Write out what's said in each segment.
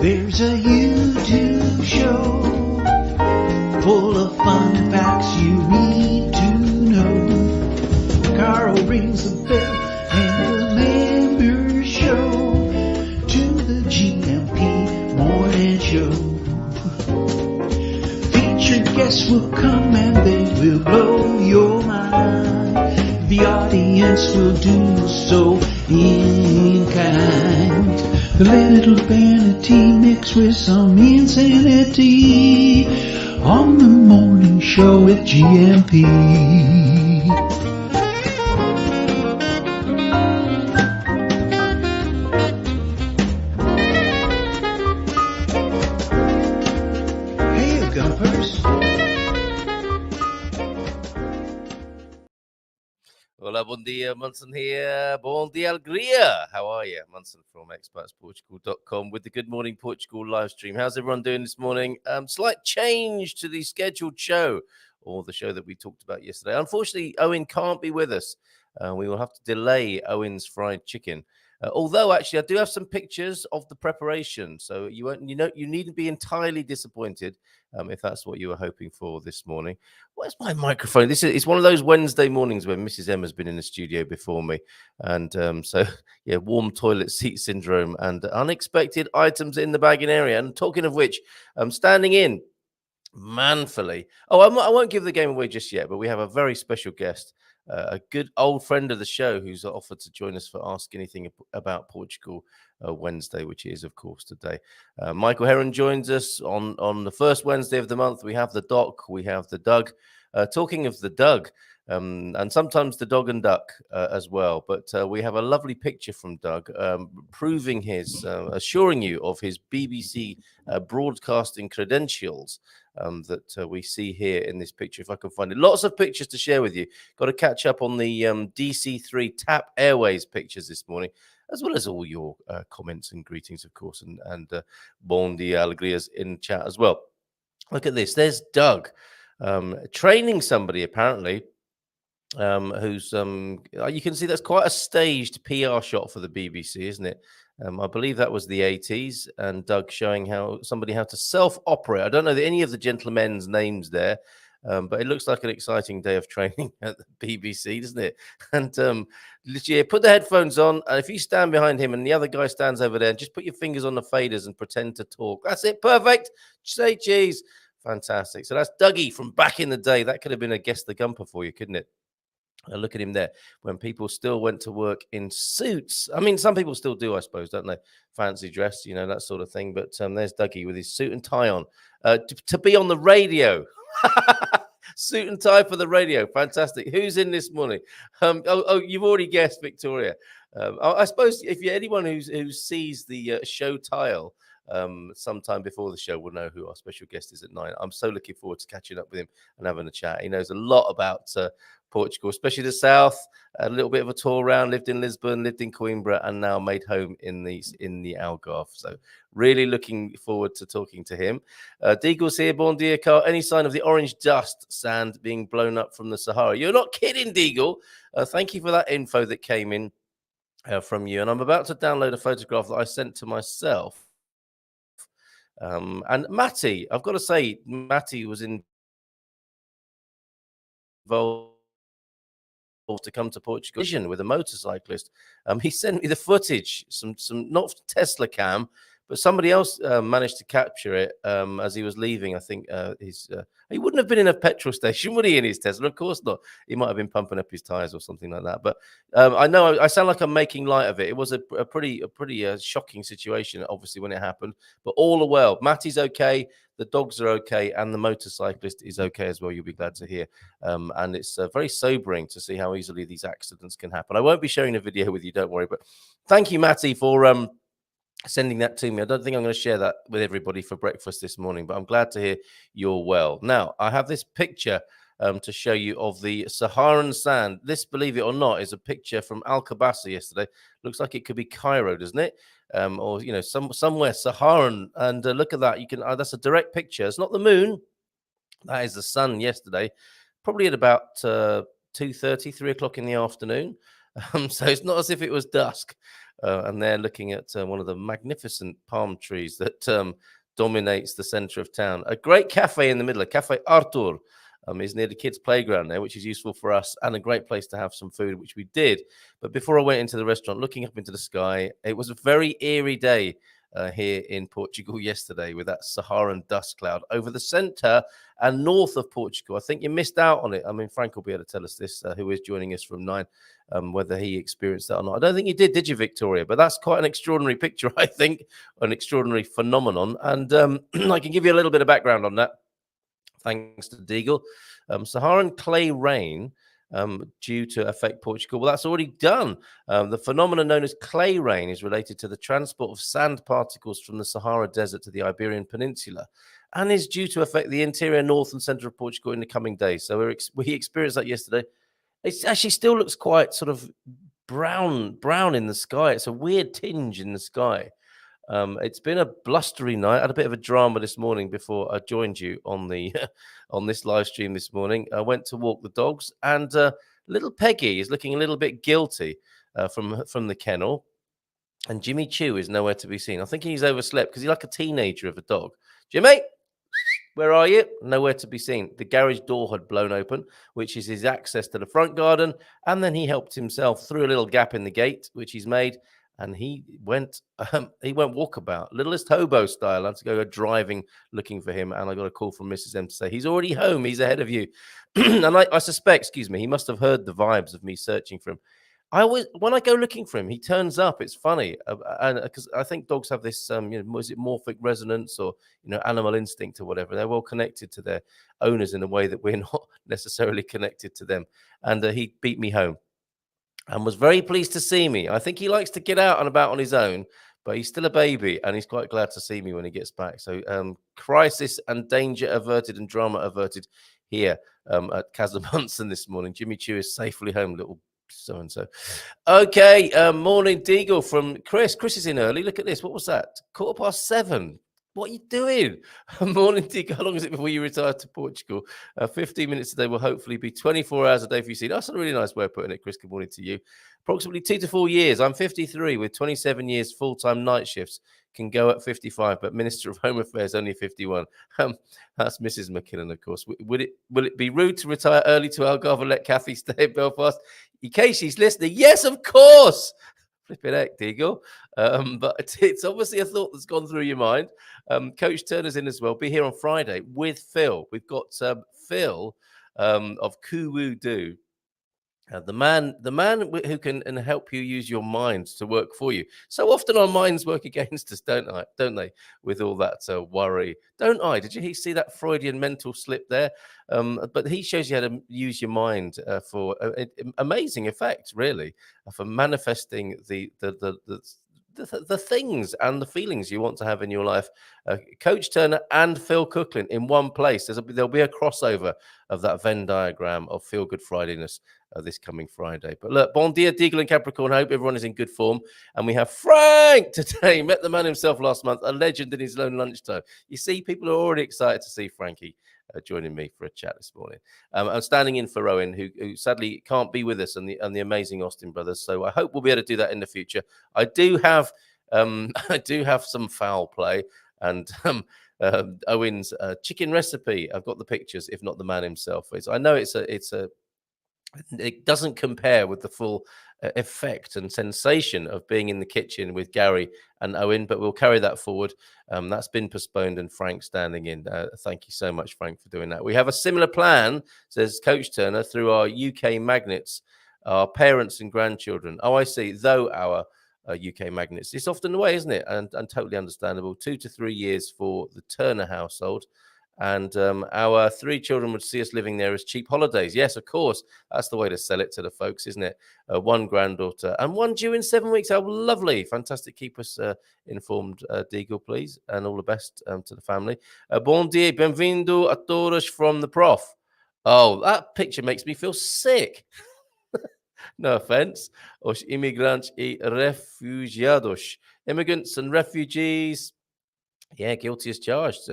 There's a YouTube show full of fun facts you need to know. Carl rings the bell and the members show to the GMP Morning Show. Featured guests will come and they will blow your mind. The audience will do so in kind. The little vanity mixed with some insanity on the morning show with GMP. Hey, Gumpers. Hola, bon dia, Munson here. Bon dia, Alegria. How are you? Munson from expatsportugal.com with the Good Morning Portugal live stream. How's everyone doing this morning? Slight change to the scheduled show, or the show that we talked about yesterday. Unfortunately, Owen can't be with us. We will have to delay Owen's fried chicken. Although, actually, I do have some pictures of the preparation, so you needn't be entirely disappointed if that's what you were hoping for this morning. Where's my microphone? It's one of those Wednesday mornings when Mrs. Emma's been in the studio before me, and so yeah, warm toilet seat syndrome and unexpected items in the bagging area. And talking of which, I'm standing in manfully. Oh, I won't give the game away just yet, but we have a very special guest. A good old friend of the show who's offered to join us for Ask Anything About Portugal Wednesday, which is, of course, today. Michael Heron joins us on the first Wednesday of the month. We have the Doc, we have the Doug. Talking of the Doug, and sometimes the dog and duck as well. But we have a lovely picture from Doug proving assuring you of his BBC broadcasting credentials that we see here in this picture, if I can find it. Lots of pictures to share with you. Got to catch up on the DC3 TAP Airways pictures this morning, as well as all your comments and greetings, of course, and bon dia alegrias in chat as well. Look at this. There's Doug training somebody, apparently, who's you can see that's quite a staged PR shot for the BBC, isn't it? I believe that was the 80s, and Doug showing how to self-operate. I don't know any of the gentlemen's names there, but it looks like an exciting day of training at the BBC, doesn't it? And literally, put the headphones on, and if you stand behind him and the other guy stands over there, just put your fingers on the faders and pretend to talk. That's it. Perfect. Say cheese. Fantastic. So that's Dougie from back in the day. That could have been a Guess the Gumper for you, couldn't it? Look at him there, when people still went to work in suits. I mean, some people still do, I suppose, don't they? Fancy dress, that sort of thing. But there's Dougie with his suit and tie on to be on the radio. Suit and tie for the radio. Fantastic. Who's in this morning? You've already guessed, Victoria. I suppose if you're anyone who sees the show tile sometime before the show, will know who our special guest is at 9. I'm so looking forward to catching up with him and having a chat. He knows a lot about Portugal, especially the south. A little bit of a tour around. Lived in Lisbon, lived in Coimbra, and now made home in the Algarve. So really looking forward to talking to him. Deagle's here. Bon dia, Carl. Any sign of the orange dust sand being blown up from the Sahara? You're not kidding, Deagle. Thank you for that info that came in from you. And I'm about to download a photograph that I sent to myself. And Matty, I've got to say, Matty was involved to come to Portugal with a motorcyclist. He sent me the footage, some not Tesla cam, but somebody else managed to capture it as he was leaving. I think he wouldn't have been in a petrol station, would he, in his Tesla? Of course not. He might have been pumping up his tires or something like that. But I know I sound like I'm making light of it. It was a pretty shocking situation, obviously, when it happened. But all are well. Matty's okay. The dogs are okay, and the motorcyclist is okay as well. You'll be glad to hear. And it's very sobering to see how easily these accidents can happen. I won't be sharing a video with you, don't worry. But thank you, Matty, for sending that to me. I don't think I'm going to share that with everybody for breakfast this morning, but I'm glad to hear you're well. Now, I have this picture to show you of the Saharan sand. This, believe it or not, is a picture from Alcobaça yesterday. Looks like it could be Cairo, doesn't it? Or somewhere Saharan. And look at that. You can. That's a direct picture. It's not the moon. That is the sun yesterday, probably at about 2:30, 3 o'clock in the afternoon. So it's not as if it was dusk. and they're looking at one of the magnificent palm trees that dominates the center of town. A great cafe in the middle, a Cafe Arthur, is near the kids' playground there, which is useful for us and a great place to have some food, which we did. But before I went into the restaurant, looking up into the sky, it was a very eerie day here in Portugal yesterday with that Saharan dust cloud over the center and north of Portugal. I think you missed out on it. I mean, Frank will be able to tell us this, who is joining us from 9, whether he experienced that or not. I don't think you did you, Victoria? But that's quite an extraordinary picture, I think, an extraordinary phenomenon. And I can give you a little bit of background on that, thanks to Deagle. Saharan clay rain due to affect Portugal. Well, that's already done. The phenomenon known as clay rain is related to the transport of sand particles from the Sahara Desert to the Iberian Peninsula and is due to affect the interior, north and center of Portugal in the coming days. So we experienced that yesterday. It actually still looks quite sort of brown in the sky. It's a weird tinge in the sky. It's been a blustery night. I had a bit of a drama this morning before I joined you on the on this live stream this morning. I went to walk the dogs, and little Peggy is looking a little bit guilty from the kennel, and Jimmy Choo is nowhere to be seen. I think he's overslept because he's like a teenager of a dog. Jimmy, where are you? Nowhere to be seen. The garage door had blown open, which is his access to the front garden, and then he helped himself through a little gap in the gate, which he's made. And he went walkabout, littlest hobo style. I had to go driving looking for him, and I got a call from Mrs. M to say he's already home. He's ahead of you, and I suspect, he must have heard the vibes of me searching for him. When I go looking for him, he turns up. It's funny, and because I think dogs have this, was it morphic resonance or animal instinct or whatever? They're well connected to their owners in a way that we're not necessarily connected to them. And he beat me home and was very pleased to see me. I think he likes to get out and about on his own, but he's still a baby, and he's quite glad to see me when he gets back. So crisis and danger averted and drama averted here at Casamunson this morning. Jimmy Choo is safely home, little so-and-so. Okay, morning, Deagle from Chris. Chris is in early. Look at this. What was that? 7:15. What are you doing? Morning, Deagle. How long is it before you retire to Portugal? 15 minutes a day will hopefully be 24 hours a day for you. See, that's a really nice way of putting it, Chris. Good morning to you. Approximately 2 to 4 years. I'm 53 with 27 years full-time night shifts. Can go at 55, but Minister of Home Affairs only 51. That's Mrs. McKinnon, of course. Will it be rude to retire early to Algarve and let Kathy stay in Belfast? In case she's listening, yes, of course. Flipping heck, Deagle. But it's obviously a thought that's gone through your mind. Coach Turner's in as well. Be here on Friday with Phil. We've got Phil of Kuwu Do. The man who can help you use your mind to work for you. So often our minds work against us, don't they? With all that worry, don't I? Did you see that Freudian mental slip there? But he shows you how to use your mind for amazing effect, really, for manifesting the things and the feelings you want to have in your life. Coach Turner and Phil Cooklin in one place. There'll be a crossover of that Venn diagram of Feel Good Fridayness this coming Friday. But look, bon dia, Deagle and Capricorn. Hope everyone is in good form. And we have Frank today. Met the man himself last month, a legend in his own lunchtime. You see, people are already excited to see Frankie joining me for a chat this morning. I'm standing in for Rowan, who sadly can't be with us, and the amazing Austin brothers. So I hope we'll be able to do that in the future. I do have some foul play, and Owen's chicken recipe. I've got the pictures, if not the man himself. I know it doesn't compare with the full effect and sensation of being in the kitchen with Gary and Owen, but we'll carry that forward. That's been postponed, and Frank standing in. Thank you so much, Frank, for doing that. We have a similar plan, says Coach Turner, through our UK magnets, our parents and grandchildren. Oh, I see. Though our UK magnets, it's often the way, isn't it? And totally understandable. 2 to 3 years for the Turner household. And our 3 children would see us living there as cheap holidays. Yes, of course. That's the way to sell it to the folks, isn't it? 1 granddaughter and 1 due in 7 weeks. How lovely. Fantastic. Keep us informed, Deagle, please. And all the best to the family. Bon dia, bem-vindo a todos from the prof. Oh, that picture makes me feel sick. No offense. Os imigrantes e refugiados. Immigrants and refugees. Yeah, guilty as charged.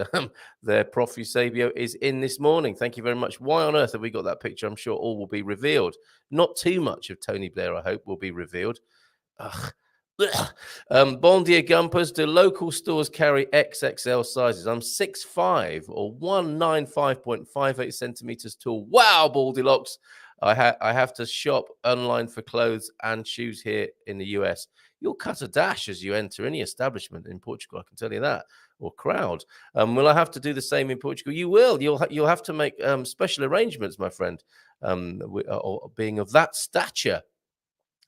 Their Prof. Eusebio is in this morning. Thank you very much. Why on earth have we got that picture? I'm sure all will be revealed. Not too much of Tony Blair, I hope, will be revealed. Ugh. Bon dia Gumpers, do local stores carry XXL sizes? I'm 6'5" or 195.58 centimeters tall. Wow, Baldilocks. I have to shop online for clothes and shoes here in the US. You'll cut a dash as you enter any establishment in Portugal, I can tell you that, or crowd. Will I have to do the same in Portugal? You will. You'll have to make special arrangements, my friend, or being of that stature.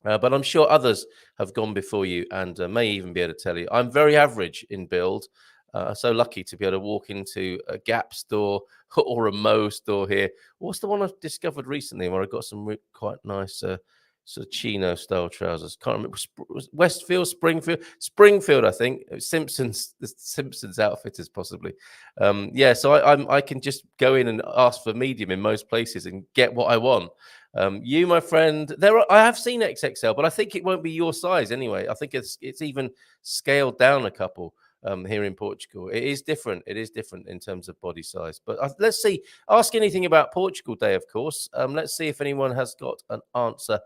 But I'm sure others have gone before you and may even be able to tell you. I'm very average in build. So lucky to be able to walk into a Gap store or a Mo store here. What's the one I've discovered recently where I got some quite nice sort of chino style trousers? Can't remember. Westfield, Springfield, I think. Simpsons, the Simpsons outfitters, possibly. Yeah, so I can just go in and ask for medium in most places and get what I want. You, my friend, I have seen XXL, but I think it won't be your size anyway. I think it's even scaled down a couple here in Portugal. It is different. It is different in terms of body size. But let's see. Ask anything about Portugal Day, of course. Let's see if anyone has got an answer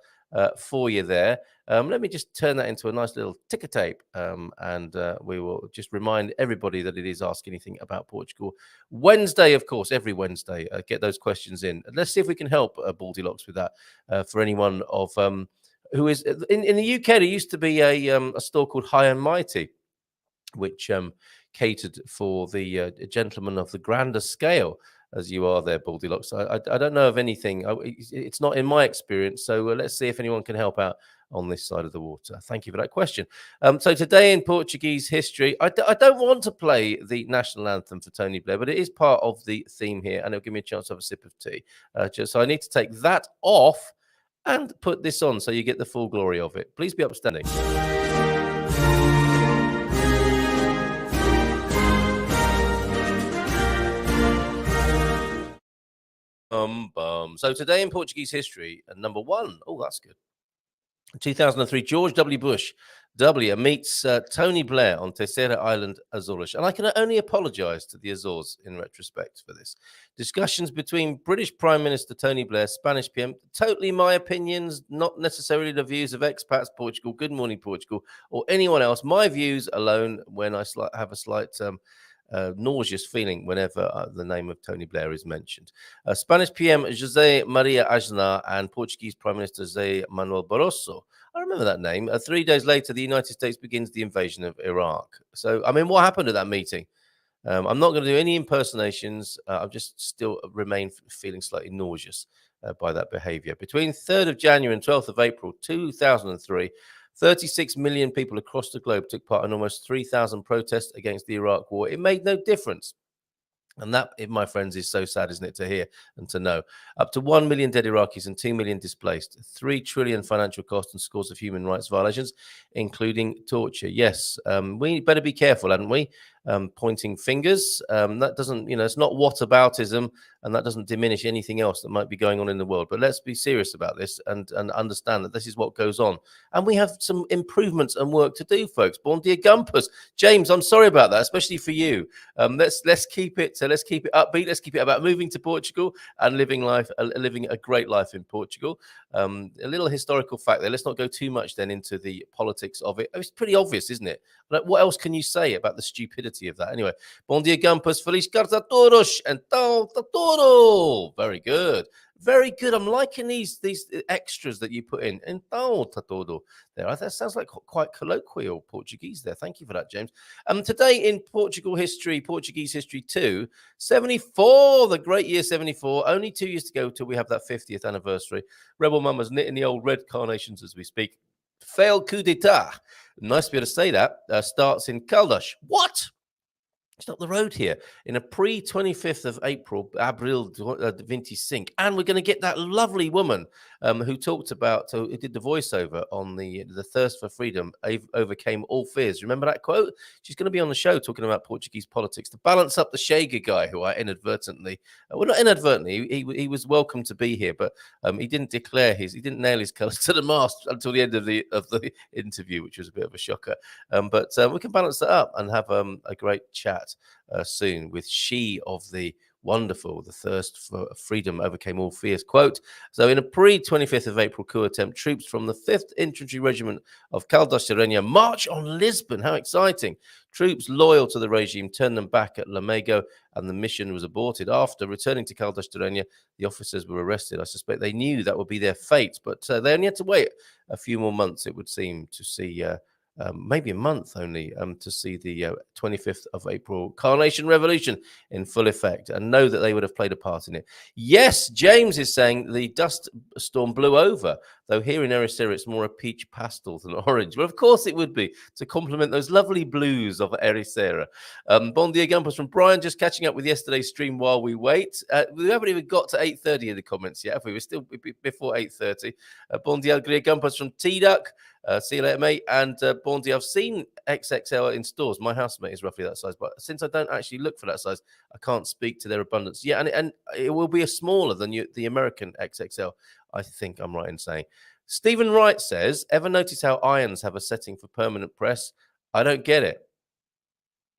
for you there. Let me just turn that into a nice little ticker tape, and we will just remind everybody that it is Ask Anything About Portugal Wednesday, of course, every Wednesday. Get those questions in. Let's see if we can help Baldilocks with that for anyone of who is in the UK. There used to be a store called High and Mighty, which catered for the gentlemen of the grander scale, as you are there, Baldilocks. I don't know of anything. It's not in my experience. So let's see if anyone can help out on this side of the water. Thank you for that question. So today in Portuguese history, I don't want to play the national anthem for Tony Blair, but it is part of the theme here, and it'll give me a chance to have a sip of tea. So I need to take that off and put this on so you get the full glory of it. Please be upstanding. So today in Portuguese history, number one. Oh, that's good. 2003, George W. Bush W meets Tony Blair on Terceira Island, Azores. And I can only apologize to the Azores in retrospect for this. Discussions between British Prime Minister Tony Blair, Spanish PM, totally my opinions, not necessarily the views of Expats Portugal, Good Morning Portugal, or anyone else. My views alone when I have a slight nauseous feeling whenever the name of Tony Blair is mentioned. Spanish PM José María Aznar and Portuguese Prime Minister José Manuel Barroso. I remember that name. 3 days later, the United States begins the invasion of Iraq. So, I mean, what happened at that meeting? I'm not going to do any impersonations. I've just still remain feeling slightly nauseous by that behavior. Between 3rd of January and 12th of April 2003, 36 million people across the globe took part in almost 3,000 protests against the Iraq war. It made no difference. And that, my friends, is so sad, isn't it, to hear and to know. Up to 1 million dead Iraqis and 2 million displaced, 3 trillion financial costs and scores of human rights violations, including torture. Yes, we better be careful, hadn't we? Pointing fingers. That doesn't, it's not whataboutism, and that doesn't diminish anything else that might be going on in the world. But let's be serious about this and understand that this is what goes on. And we have some improvements and work to do, folks. Bon dia Gumpers. James, I'm sorry about that, especially for you. Let's keep it upbeat. Let's keep it about moving to Portugal and living a great life in Portugal. A little historical fact there. Let's not go too much then into the politics of it. It's pretty obvious, isn't it? Like, what else can you say about the stupidity of that? Anyway, bon dia Gumpers, feliz carta a todos, então tá tudo. Very good. Very good. I'm liking these extras that you put in. Então tá tudo. There, that sounds like quite colloquial Portuguese there. Thank you for that, James. Today in Portuguese history 2, 74, the great year 74. Only 2 years to go till we have that 50th anniversary. Rebel Mama's knitting the old red carnations as we speak. Failed coup d'etat. Nice to be able to say that. Starts in Caldas. What? It's up the road here in a pre-25th of April, Abril 25. And we're going to get that lovely woman who talked about, who did the voiceover on the thirst for freedom overcame all fears. Remember that quote? She's going to be on the show talking about Portuguese politics to balance up the Chega guy who I inadvertently, well, not inadvertently, he was welcome to be here, but he didn't he didn't nail his colours to the mast until the end of the interview, which was a bit of a shocker. But we can balance that up and have a great chat soon with she of the Wonderful. The thirst for freedom overcame all fears. Quote, so in a pre-25th of April coup attempt, troops from the 5th Infantry Regiment of Caldas march on Lisbon. How exciting. Troops loyal to the regime turned them back at Lamego, and the mission was aborted. After returning to Caldas the officers were arrested. I suspect they knew that would be their fate, but they only had to wait a few more months, it would seem, to see maybe a month only to see the 25th of April Carnation Revolution in full effect, and know that they would have played a part in it. Yes, James is saying the dust storm blew over, though here in Ericeira it's more a peach pastel than orange. Well, of course it would be, to complement those lovely blues of Ericeira. Bon dia Gumpers from Brian, just catching up with yesterday's stream while we wait. We haven't even got to 8:30 in the comments yet, have we? We're still before 8:30. Bon dia Alegria Gumpers from T-Duck. See you later, mate. And Bondy, I've seen XXL in stores. My housemate is roughly that size, but since I don't actually look for that size, I can't speak to their abundance. Yeah, and it will be a smaller than the American XXL, I think I'm right in saying. Stephen Wright says, ever notice how irons have a setting for permanent press? I don't get it.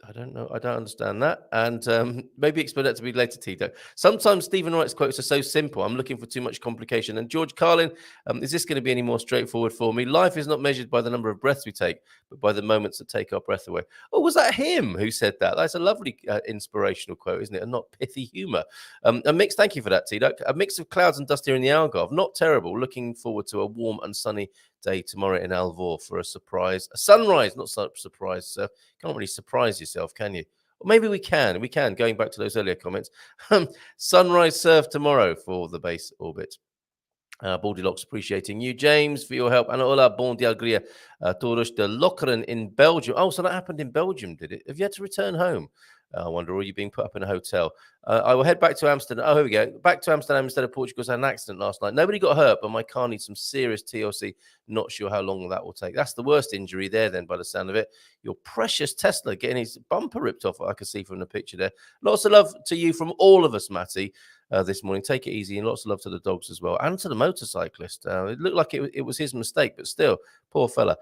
I don't know. I don't understand that. And maybe explain that to me later, Tito. Sometimes Stephen Wright's quotes are so simple. I'm looking for too much complication. And George Carlin, is this going to be any more straightforward for me? Life is not measured by the number of breaths we take, but by the moments that take our breath away. Oh, was that him who said that? That's a lovely inspirational quote, isn't it? And not pithy humor. A mix, thank you for that, Tito. A mix of clouds and dust here in the Algarve. Not terrible. Looking forward to a warm and sunny day tomorrow in Alvor for a sunrise, not surprise, sir. Can't really surprise yourself, can you? Or maybe we can. Going back to those earlier comments. Sunrise surf tomorrow for the base orbit. Baldilocks appreciating you, James, for your help. And hola, bon dia alegria, todos de Lokeren in Belgium. Oh, so that happened in Belgium, did it? Have you had to return home? I wonder, or are you being put up in a hotel? I will head back to Amsterdam. Oh, here we go. Back to Amsterdam instead of Portugal. I had an accident last night. Nobody got hurt, but my car needs some serious TLC. Not sure how long that will take. That's the worst injury there, then, by the sound of it. Your precious Tesla getting his bumper ripped off, I can see from the picture there. Lots of love to you from all of us, Matty. This morning. Take it easy, and lots of love to the dogs as well, and to the motorcyclist. It looked like it was his mistake, but still, poor fella.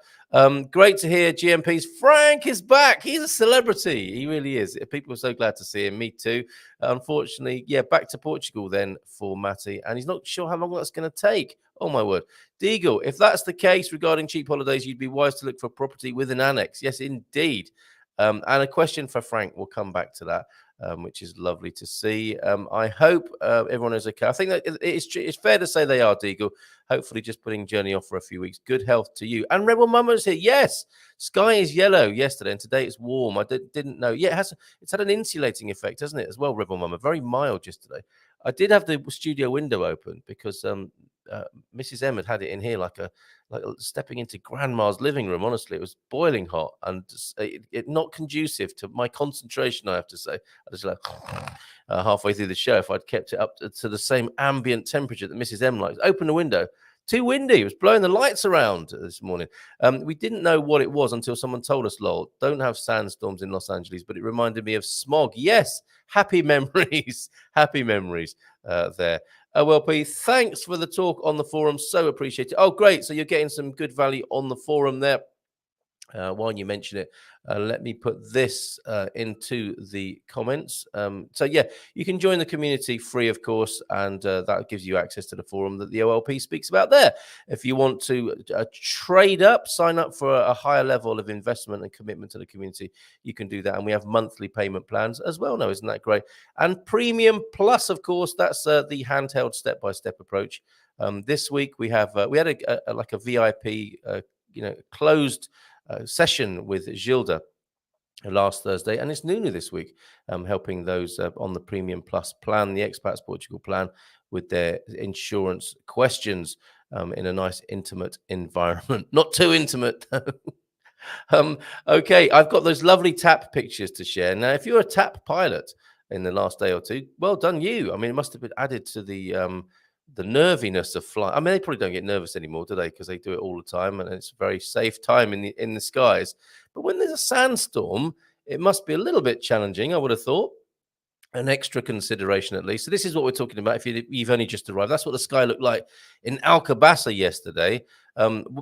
Great to hear GMP's Frank is back. He's a celebrity. He really is. People are so glad to see him. Me too. Unfortunately, yeah, back to Portugal then for Matty, and he's not sure how long that's going to take. Oh, my word. Deagle, if that's the case regarding cheap holidays, you'd be wise to look for property with an annex. Yes, indeed. And a question for Frank. We'll come back to that. Which is lovely to see. I hope everyone is okay. I think that it's fair to say they are, Deagle. Hopefully just putting Journey off for a few weeks. Good health to you. And Rebel Mama's here. Yes, sky is yellow yesterday, and today it's warm. I didn't know. Yeah, it's had an insulating effect, hasn't it, as well, Rebel Mama? Very mild yesterday. I did have the studio window open because Mrs. M had it in here like stepping into grandma's living room. Honestly, it was boiling hot and it not conducive to my concentration, I have to say. I was like halfway through the show, if I'd kept it up to the same ambient temperature that Mrs. M likes. Open the window. Too windy. It was blowing the lights around this morning. We didn't know what it was until someone told us, lol, don't have sandstorms in Los Angeles, but it reminded me of smog. Yes, happy memories. Happy memories there. Well, P, thanks for the talk on the forum. So appreciate it. Oh, great. So you're getting some good value on the forum there. While you mention it, let me put this into the comments. So, yeah, you can join the community free, of course, and that gives you access to the forum that the OLP speaks about there. If you want to trade up, sign up for a higher level of investment and commitment to the community, you can do that. And we have monthly payment plans as well now. Isn't that great? And Premium Plus, of course, that's the handheld step-by-step approach. This week we had a VIP, closed session with Gilda last Thursday, and it's Nunu this week, helping those on the Premium Plus plan, the Expats Portugal plan, with their insurance questions in a nice intimate environment. Not too intimate, though. Okay, I've got those lovely TAP pictures to share. Now, if you're a TAP pilot in the last day or two, well done you. I mean, it must have been added to the nerviness of flight. I mean, they probably don't get nervous anymore, do they? Because they do it all the time, and it's a very safe time in the skies. But when there's a sandstorm, it must be a little bit challenging, I would have thought. an extra consideration at least. So this is what we're talking about. If you've only just arrived, that's what the sky looked like in Alcobaça yesterday.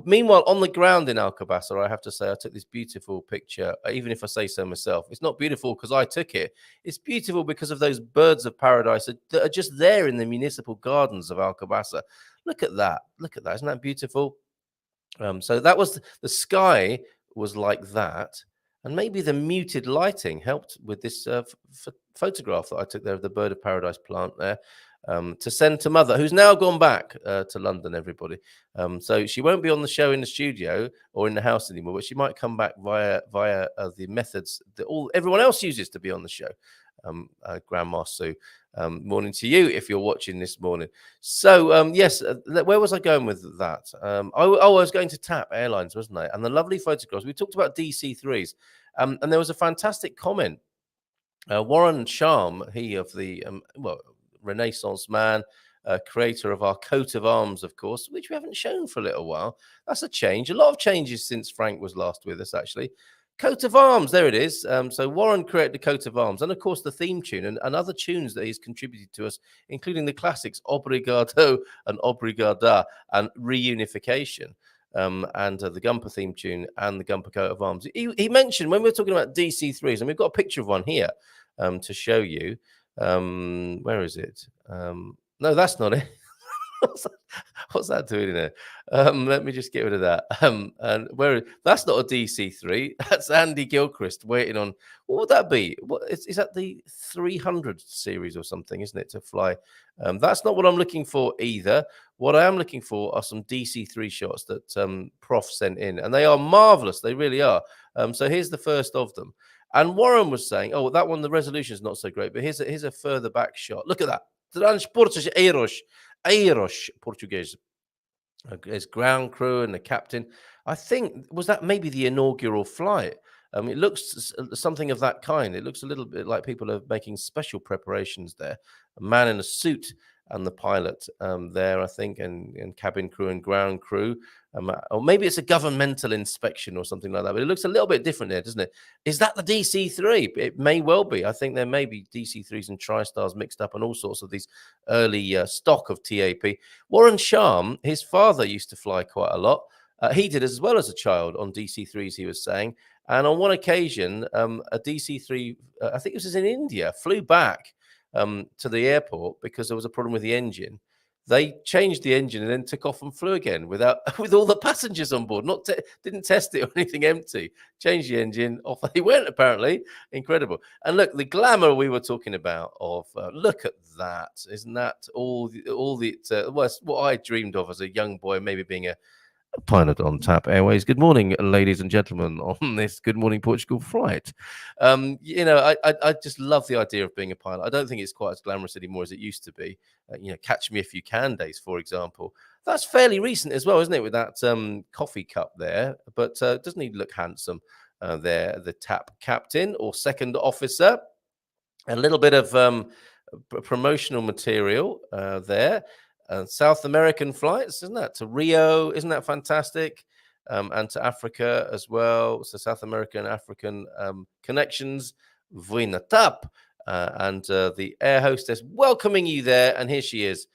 Meanwhile, on the ground in Alcobaça, I have to say I took this beautiful picture. Even if I say so myself, it's not beautiful because I took it. It's beautiful because of those birds of paradise that are just there in the municipal gardens of Alcobaça. Look at that! Look at that! Isn't that beautiful? So that was the sky was like that, and maybe the muted lighting helped with this photograph that I took there of the bird of paradise plant there, to send to mother, who's now gone back to London. Everybody, so she won't be on the show in the studio or in the house anymore, but she might come back via the methods that everyone else uses to be on the show. Grandma Sue. Morning to you if you're watching this morning. So, yes, where was I going with that? I was going to TAP Airlines, wasn't I? And the lovely photographs. We talked about DC3s, and there was a fantastic comment. Warren Charm, he of the Renaissance man, creator of our coat of arms, of course, which we haven't shown for a little while. That's a change. A lot of changes since Frank was last with us, actually. Coat of arms, there it is. So Warren created the coat of arms, and of course the theme tune and other tunes that he's contributed to us, including the classics Obrigado and Obrigada and Reunification, and the Gumper theme tune and the Gumper coat of arms. He mentioned when we were talking about DC3s, and we've got a picture of one here to show you. Where is it? No, that's not it. What's that doing in there? Let me just get rid of that. And that's not a DC3. That's Andy Gilchrist waiting on. What would that be? What is that? The 300 series or something, isn't it? To fly. That's not what I'm looking for either. What I am looking for are some DC3 shots that Prof sent in, and they are marvelous. They really are. So here's the first of them. And Warren was saying, "Oh, that one, the resolution is not so great, but here's a further back shot. Look at that. Transportes Aeros Portuguese. There's ground crew and the captain. I think was that maybe the inaugural flight. It looks something of that kind. It looks a little bit like people are making special preparations there. A man in a suit and the pilot there, I think, and cabin crew and ground crew. Or maybe it's a governmental inspection or something like that. But it looks a little bit different there, doesn't it? Is that the DC3? It may well be. I think there may be DC3s and TriStars mixed up and all sorts of these early stock of TAP. Warren Charm, his father used to fly quite a lot. He did as well as a child on DC3s, he was saying. And on one occasion, a DC3, I think this was in India, flew back to the airport because there was a problem with the engine. They changed the engine and then took off and flew again with all the passengers on board. Didn't test it or anything, empty. Changed the engine, off they went. Apparently, incredible. And look, the glamour we were talking about of look at that, isn't that all what I dreamed of as a young boy, maybe being a pilot on TAP Airways. Good morning, ladies and gentlemen, on this Good Morning Portugal flight. I just love the idea of being a pilot. I don't think it's quite as glamorous anymore as it used to be. Catch me if you can days, for example. That's fairly recent as well, isn't it? With that coffee cup there, but doesn't he look handsome there? The TAP captain or second officer. A little bit of promotional material there. South American flights, isn't that? To Rio, isn't that fantastic? And to Africa as well. So South American, African connections. Vuina TAP. And the air hostess welcoming you there. And here she is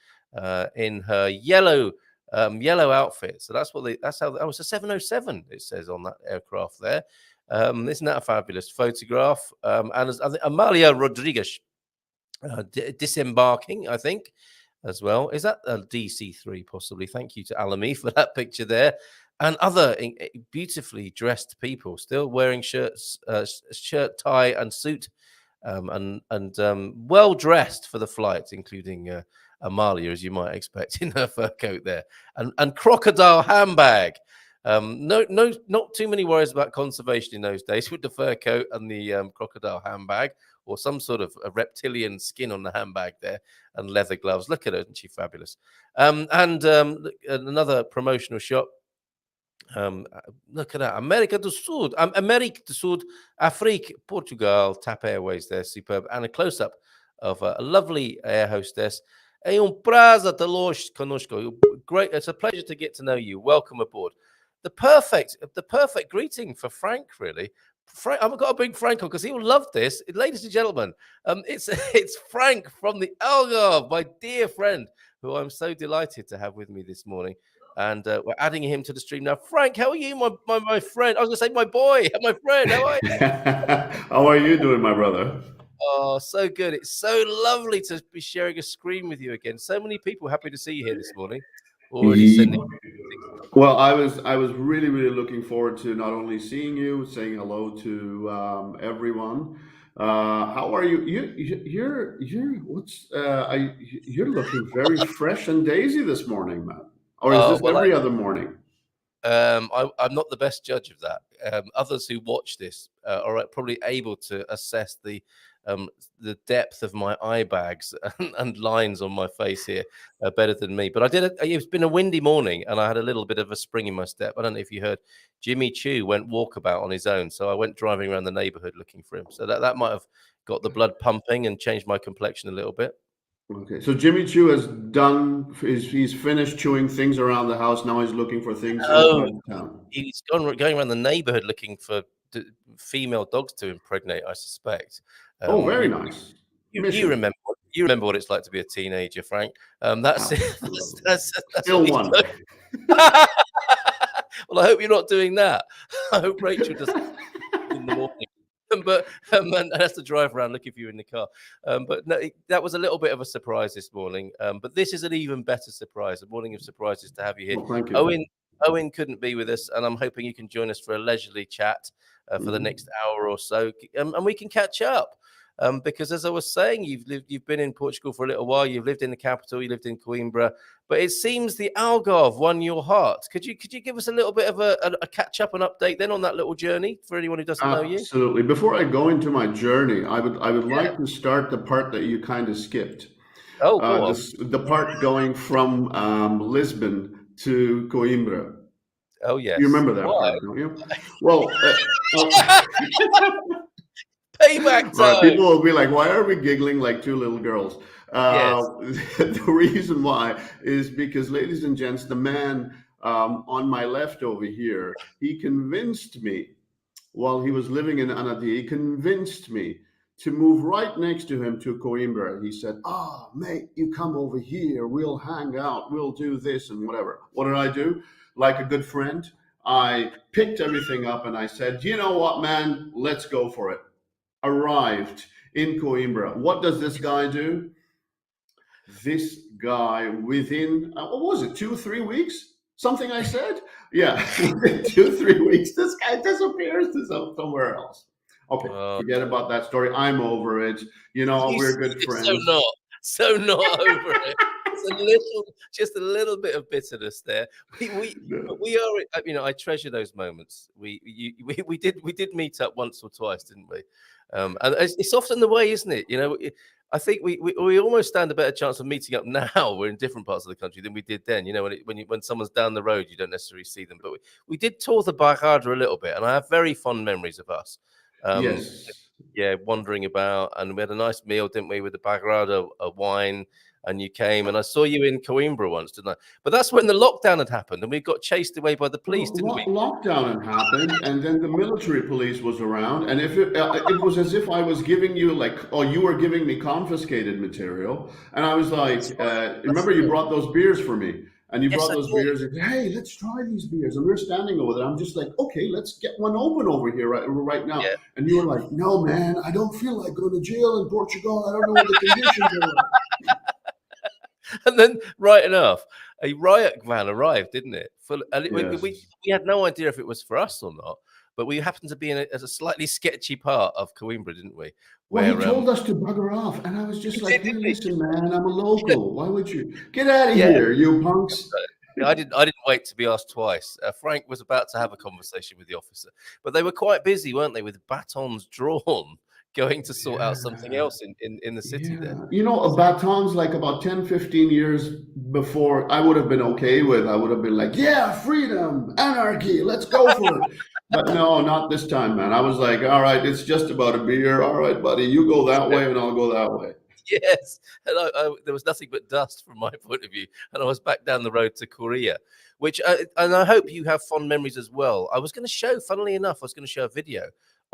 in her yellow outfit. So that's how that was a 707, it says on that aircraft there. Isn't that a fabulous photograph? And I think Amalia Rodriguez disembarking, I think, as well. Is that a DC3 possibly? Thank you to Alamy for that picture there. And other beautifully dressed people still wearing shirts, shirt, tie, and suit, and well dressed for the flight, including Amalia, as you might expect, in her fur coat there, and crocodile handbag. Not too many worries about conservation in those days with the fur coat and the crocodile handbag, or some sort of a reptilian skin on the handbag there, and leather gloves. Look at her, isn't she fabulous? Another promotional shot. Look at that. America do Sul, Afrique, Portugal, TAP Airways there, superb. And a close-up of a lovely air hostess. É prazer tê-los conosco. Great, it's a pleasure to get to know you. Welcome aboard. The perfect greeting for Frank, really. Frank, I've got to bring Frank on because he will love this. Ladies and gentlemen, it's Frank from the Algarve, my dear friend, who I'm so delighted to have with me this morning. And we're adding him to the stream now. Frank, how are you, my friend? I was going to say my boy, my friend. How are you? How are you doing, my brother? Oh, so good. It's so lovely to be sharing a screen with you again. So many people happy to see you here this morning. Already sending. Well, I was really looking forward to not only seeing you, saying hello to everyone. How are you? You're looking very fresh and daisy this morning, man. Or is this Well, every other morning? I'm not the best judge of that. Others who watch this are probably able to assess the depth of my eye bags and lines on my face here better than me. But it's been a windy morning, and I had a little bit of a spring in my step. I don't know if you heard. Jimmy Choo went walkabout on his own, so I went driving around the neighborhood looking for him. So that might have got the blood pumping and changed my complexion a little bit. Okay, so Jimmy Choo has done. He's finished chewing things around the house. Now he's looking for things Oh, inside the town. he's going around the neighborhood looking for female dogs to impregnate, I suspect. Oh, very nice. You remember what it's like to be a teenager, Frank. That's it. That's Still what one. Well, I hope you're not doing that. I hope Rachel doesn't in the morning. And has to drive around looking for you in the car. But no, that was a little bit of a surprise this morning. But this is an even better surprise, a morning of surprises to have you here. Well, thank you. Owen couldn't be with us, and I'm hoping you can join us for a leisurely chat for the next hour or so, and we can catch up. Because as I was saying, you've been in Portugal for a little while. You've lived in the capital. You lived in Coimbra, but it seems the Algarve won your heart. Could you give us a little bit of a catch up and update then on that little journey for anyone who doesn't know you? Absolutely. Before I go into my journey, I would like to start the part that you kind of skipped. Oh, go on. The part going from Lisbon to Coimbra. Oh, yes. You remember that part, don't you? Well, payback time. Right, people will be like, why are we giggling like two little girls? Yes. The reason why is because, ladies and gents, the man on my left over here, he convinced me while he was living in Anadia, he convinced me to move right next to him to Coimbra. He said, mate, you come over here, we'll hang out, we'll do this and whatever. What did I do? Like a good friend, I picked everything up and I said, you know what, man, let's go for it. Arrived in Coimbra. What does this guy do? This guy within, what was it, 2-3 weeks? Something I said? Yeah, within 2-3 weeks, this guy disappears to somewhere else. Okay, forget about that story. I'm over it. We're good friends. So not over it. It's just a little bit of bitterness there. We are, I treasure those moments. We did meet up once or twice, didn't we? And it's often the way, isn't it? I think we almost stand a better chance of meeting up now. We're in different parts of the country than we did then. When someone's down the road, you don't necessarily see them. But we did tour the Bairrada a little bit, and I have very fond memories of us. Yes. Yeah, wandering about, and we had a nice meal, didn't we, with the Bairrada, a wine. And you came, and I saw you in Coimbra once, didn't I? But that's when the lockdown had happened, and we got chased away by the police, didn't we? Lockdown had happened, and then the military police was around, and if it was as if I was giving you you were giving me confiscated material, and I was like, remember you brought those beers for me, and you brought those beers, and hey, let's try these beers, and we're standing over there. I'm just like, okay, let's get one open over here right now, and you were like, no, man, I don't feel like going to jail in Portugal. I don't know what the conditions are like. And then, right enough, a riot van arrived, didn't it? We had no idea if it was for us or not, but we happened to be in a slightly sketchy part of Coimbra, didn't we? Well, he told us to bugger off, and I was just like, hey, listen, man, I'm a local. Why would you? Get out of here, you punks. I didn't wait to be asked twice. Frank was about to have a conversation with the officer, but they were quite busy, weren't they, with batons drawn, going to sort out something else in the city there. Batons, like about 10-15 years before, I would have been okay with. I would have been like, yeah, freedom, anarchy, let's go for it. But no, not this time, man. I was like, all right, it's just about a beer. All right, buddy, you go that way and I'll go that way. Yes, and there was nothing but dust from my point of view, and I was back down the road to Korea, and I hope you have fond memories as well. I was going to show, funnily enough, a video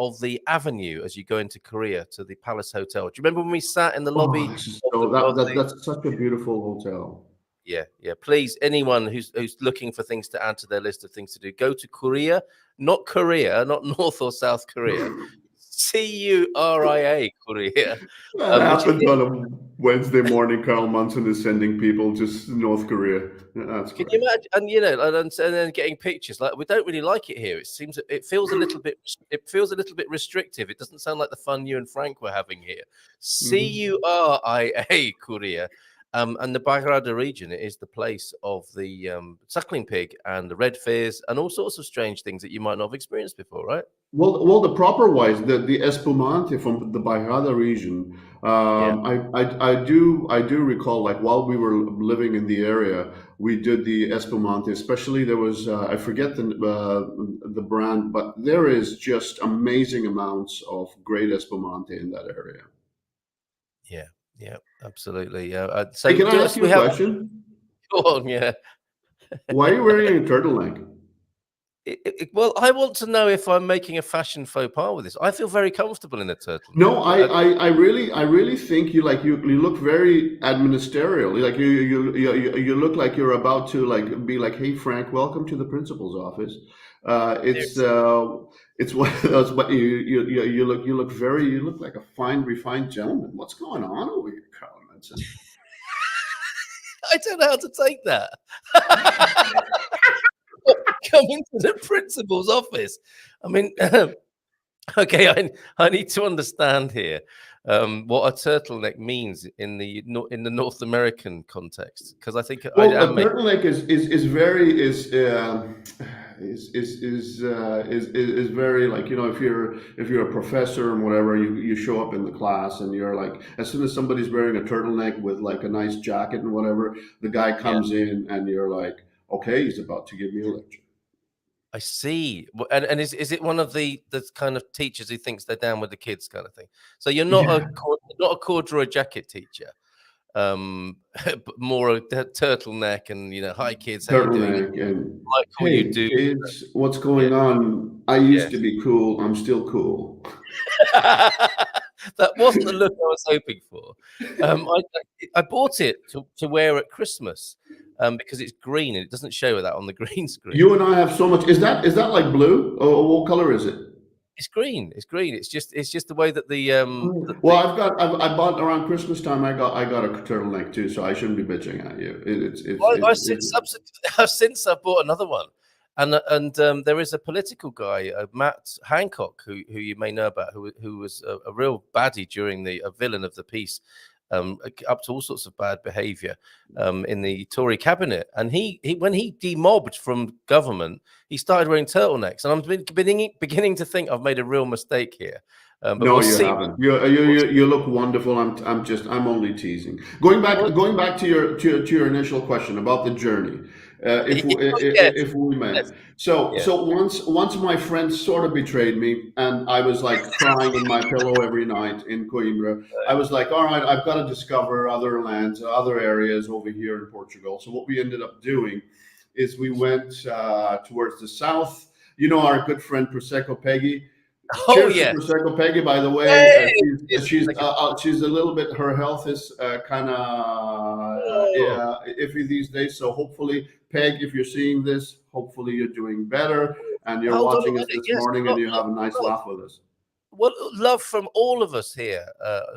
of the avenue as you go into Korea to the Palace Hotel. Do you remember when we sat in the lobby? This is of so the, of the, that's such a beautiful hotel. yeah. Please, anyone who's looking for things to add to their list of things to do, go to Korea, not North or South Korea. Curia, Korea. That Which happens on a Wednesday morning. Carl Munson is sending people to North Korea. That's Can great. you imagine? And and then getting pictures. Like, we don't really like it here. It feels a little bit restrictive. It doesn't sound like the fun you and Frank were having here. Curia, Korea. And the Bagrada region is the place of the suckling pig and the red fizz and all sorts of strange things that you might not have experienced before, right? Well, the proper wise, the espumante from the Bairrada region. I do recall, like, while we were living in the area, we did the espumante. Especially there was I forget the brand, but there is just amazing amounts of great espumante in that area. Yeah, absolutely. So Hey, can I ask you a question? Go on, yeah. Why are you wearing a turtleneck? Well, I want to know if I'm making a fashion faux pas with this. I feel very comfortable in a turtleneck. No, I really think you look very administrative. Like you look like you're about to be like, hey Frank, welcome to the principal's office. It's one of those, but you look like a fine, refined gentleman. What's going on over here, Carl Manson? I don't know how to take that. Coming to the principal's office. I mean, okay, I need to understand here what a turtleneck means in the North American context, because I think a turtleneck is very very, like, if you're a professor and whatever, you show up in the class and you're like, as soon as somebody's wearing a turtleneck with like a nice jacket and whatever, the guy comes in and you're like, okay, he's about to give me a lecture. I see. And is it one of the kind of teachers who thinks they're down with the kids kind of thing? So you're not a corduroy jacket teacher, but more a turtleneck and, hi kids, how you doing? And like all hey you do. kids, what's going on? I used to be cool. I'm still cool. That wasn't the look I was hoping for. I bought it to wear at Christmas. Because it's green and it doesn't show that on the green screen. You and I have so much. Is that like blue, or what color is it? It's green. It's green. It's just the way that the I bought around Christmas time. I got a turtleneck too, so I shouldn't be bitching at you. I've since bought another one, and there is a political guy, Matt Hancock, who you may know about, who was a real baddie during a villain of the piece. Up to all sorts of bad behaviour in the Tory cabinet, and he when he demobbed from government, he started wearing turtlenecks, and I'm beginning to think I've made a real mistake here. But no, you haven't. You look wonderful. I'm only teasing. Going back to your initial question about the journey. If we met. Yes. So once my friend sort of betrayed me, and I was like crying in my pillow every night in Coimbra. I was like, all right, I've got to discover other lands, other areas over here in Portugal. So what we ended up doing is we went towards the south. Our good friend Prosecco Peggy. Cheers to Prosecco Peggy, by the way. She's a little bit. Her health is kind of iffy these days. So hopefully, Peg, if you're seeing this, hopefully you're doing better and you're watching us this morning and you have a nice laugh with us. Well, love from all of us here,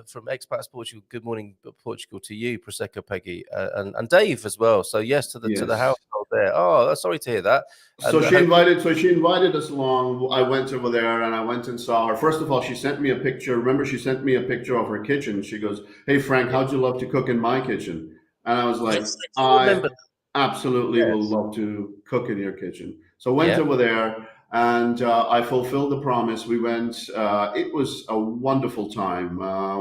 from Expats Portugal. Good morning, Portugal, to you, Prosecco Peggy, and Dave as well. So yes, to the household there. Oh, sorry to hear that. So she invited us along. I went over there and I went and saw her. First of all, she sent me a picture. Remember, she sent me a picture of her kitchen. She goes, "Hey Frank, how'd you love to cook in my kitchen?" And I was like, I absolutely will love to cook in your kitchen. So I went over there. And I fulfilled the promise. We went. It was a wonderful time.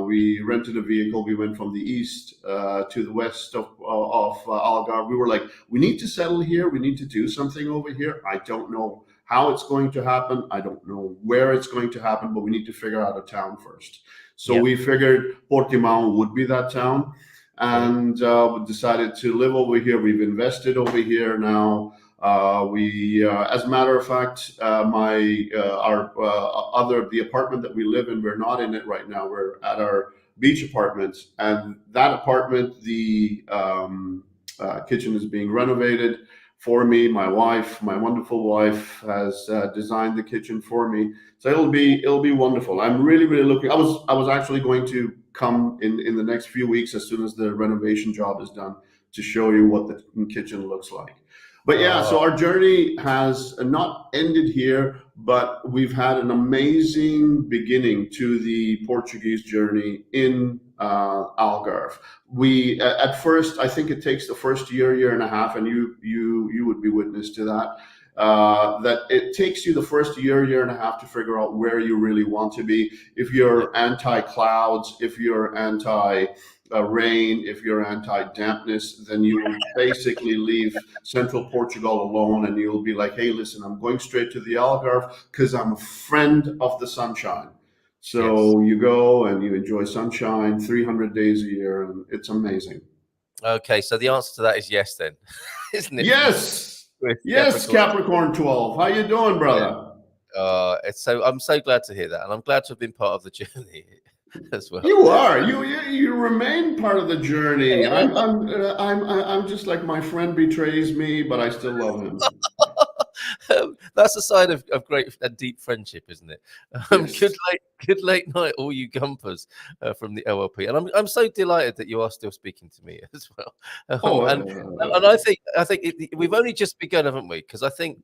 We rented a vehicle. We went from the east to the west of Algarve. We were like, we need to settle here. We need to do something over here. I don't know how it's going to happen. I don't know where it's going to happen, but we need to figure out a town first. So we figured Portimão would be that town, and we decided to live over here. We've invested over here now. As a matter of fact, the apartment that we live in, we're not in it right now. We're at our beach apartment, and that apartment, the kitchen is being renovated for me. My wife, my wonderful wife, has designed the kitchen for me, so it'll be wonderful. I'm really looking. I was actually going to come in the next few weeks as soon as the renovation job is done to show you what the kitchen looks like. But yeah, so our journey has not ended here, but we've had an amazing beginning to the Portuguese journey in Algarve. We at first, I think it takes the first year and a half, and you would be witness to that. That it takes you the first year and a half to figure out where you really want to be. If you're anti clouds, if you're anti rain, if you're anti-dampness, then you will basically leave central Portugal alone, and you'll be like, hey, listen, I'm going straight to the Algarve because I'm a friend of the sunshine. So you go and you enjoy sunshine 300 days a year, and it's amazing. Okay, so the answer to that is yes then, isn't it? Yes. Yes, Capricorn 12. How you doing, brother? I'm so glad to hear that, and I'm glad to have been part of the journey as well. You are. You remain part of the journey. I'm just like, my friend betrays me, but I still love him. That's a sign of great and deep friendship, isn't it? Yes. Good late night, all you gumpers from the OLP, and I'm so delighted that you are still speaking to me as well. And I think we've only just begun, haven't we? Because I think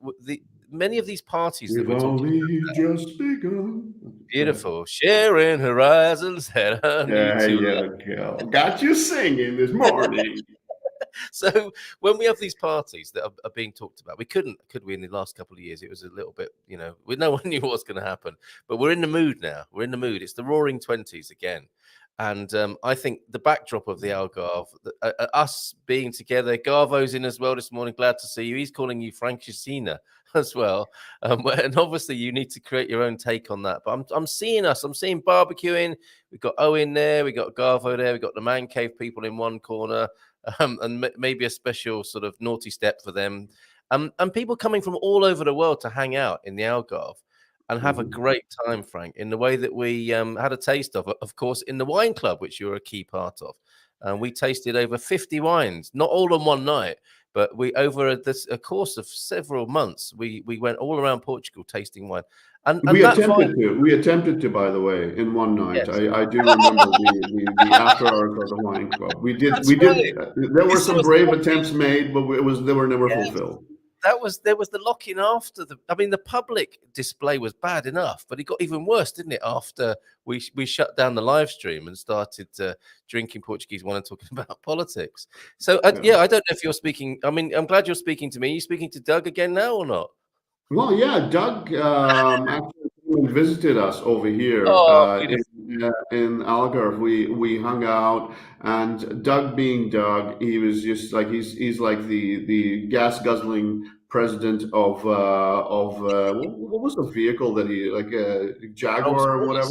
many of these parties that we're talking about, just begun. Beautiful, sharing horizons. There you go. Got you singing this morning. So when we have these parties that are being talked about, could we in the last couple of years? It was a little bit, no one knew what was going to happen, but we're in the mood now. We're in the mood. It's the Roaring Twenties again. And I think the backdrop of the Algarve, us being together, Garvo's in as well this morning. Glad to see you. He's calling you Francescina as well. And obviously you need to create your own take on that. But I'm seeing barbecuing. We've got Owen there. We've got Garvo there. We've got the Man Cave people in one corner. And maybe a special sort of naughty step for them. And people coming from all over the world to hang out in the Algarve and have a great time, Frank, in the way that we had a taste of course, in the wine club, which you're a key part of. And we tasted over 50 wines, not all in one night, but we over a course of several months, we went all around Portugal tasting wine. And we attempted to, by the way, in one night. Yes. I do remember the after hours of the wine club. We did. There were some brave attempts made, but they were never fulfilled. There was the lock-in after the public display was bad enough, but it got even worse, didn't it? After we shut down the live stream and started drinking Portuguese wine and talking about politics. So I don't know if you're speaking. I mean, I'm glad you're speaking to me. Are you speaking to Doug again now or not? Well, yeah, Doug actually visited us over here in Algarve. We hung out, and Doug, being Doug, he was just like he's like the gas guzzling president of what was the vehicle that he like a Jaguar or whatever.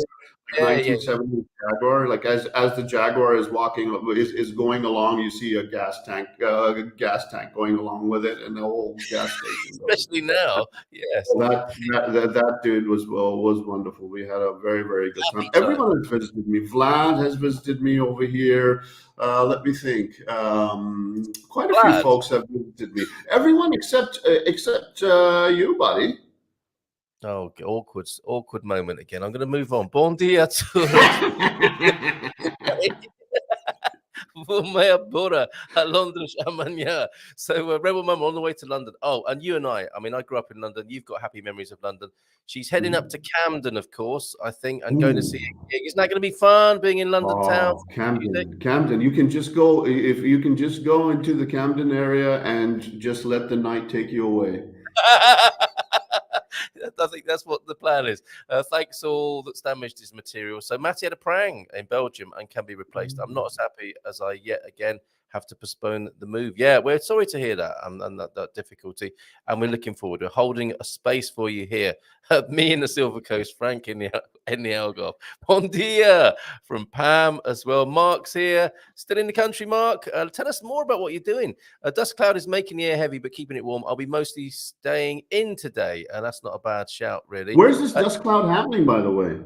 1970 Jaguar. Like as the Jaguar is going along, you see a gas tank going along with it, and the whole gas station. Especially now, yes. That dude was wonderful. We had a very, very good time. Everyone has visited me. Vlad has visited me over here. Let me think. Quite a few folks have visited me. Everyone except you, buddy. Oh, awkward moment again. I'm going to move on. Bom dia to Londres amanhã. So Rebel Mum on the way to London. Oh, and you and I mean, I grew up in London. You've got happy memories of London. She's heading up to Camden, of course, I think, and going to see a gig. Isn't that going to be fun, being in London town? Camden. You can just go into the Camden area and just let the night take you away. I think that's what the plan is. Thanks all that's damaged his material. So Matty had a prang in Belgium and can be replaced. I'm not as happy as I yet again have to postpone the move. Yeah, we're sorry to hear that and that difficulty. And we're looking forward to holding a space for you here. Me in the Silver Coast, Frank in the Algarve. Bon dia from Pam as well. Mark's here, still in the country. Mark, tell us more about what you're doing. A dust cloud is making the air heavy but keeping it warm. I'll be mostly staying in today, and that's not a bad shout, really. Where's this dust cloud happening, by the way?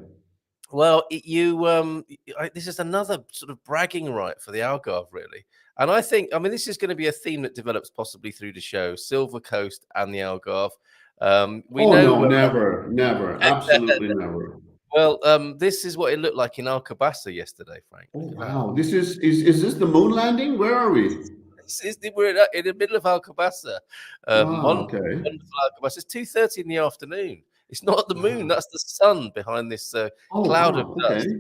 Well, this is another sort of bragging right for the Algarve, really. And I mean, this is going to be a theme that develops possibly through the show, Silver Coast and the Algarve. No, never, absolutely never. Well, this is what it looked like in Alcobaça yesterday, Frank. Oh, wow, this is this the moon landing? Where are we? We're in the middle of Alcobaça. Okay. Alcobaça. It's 2:30 in the afternoon. It's not the moon, that's the sun behind this cloud of dust. Okay.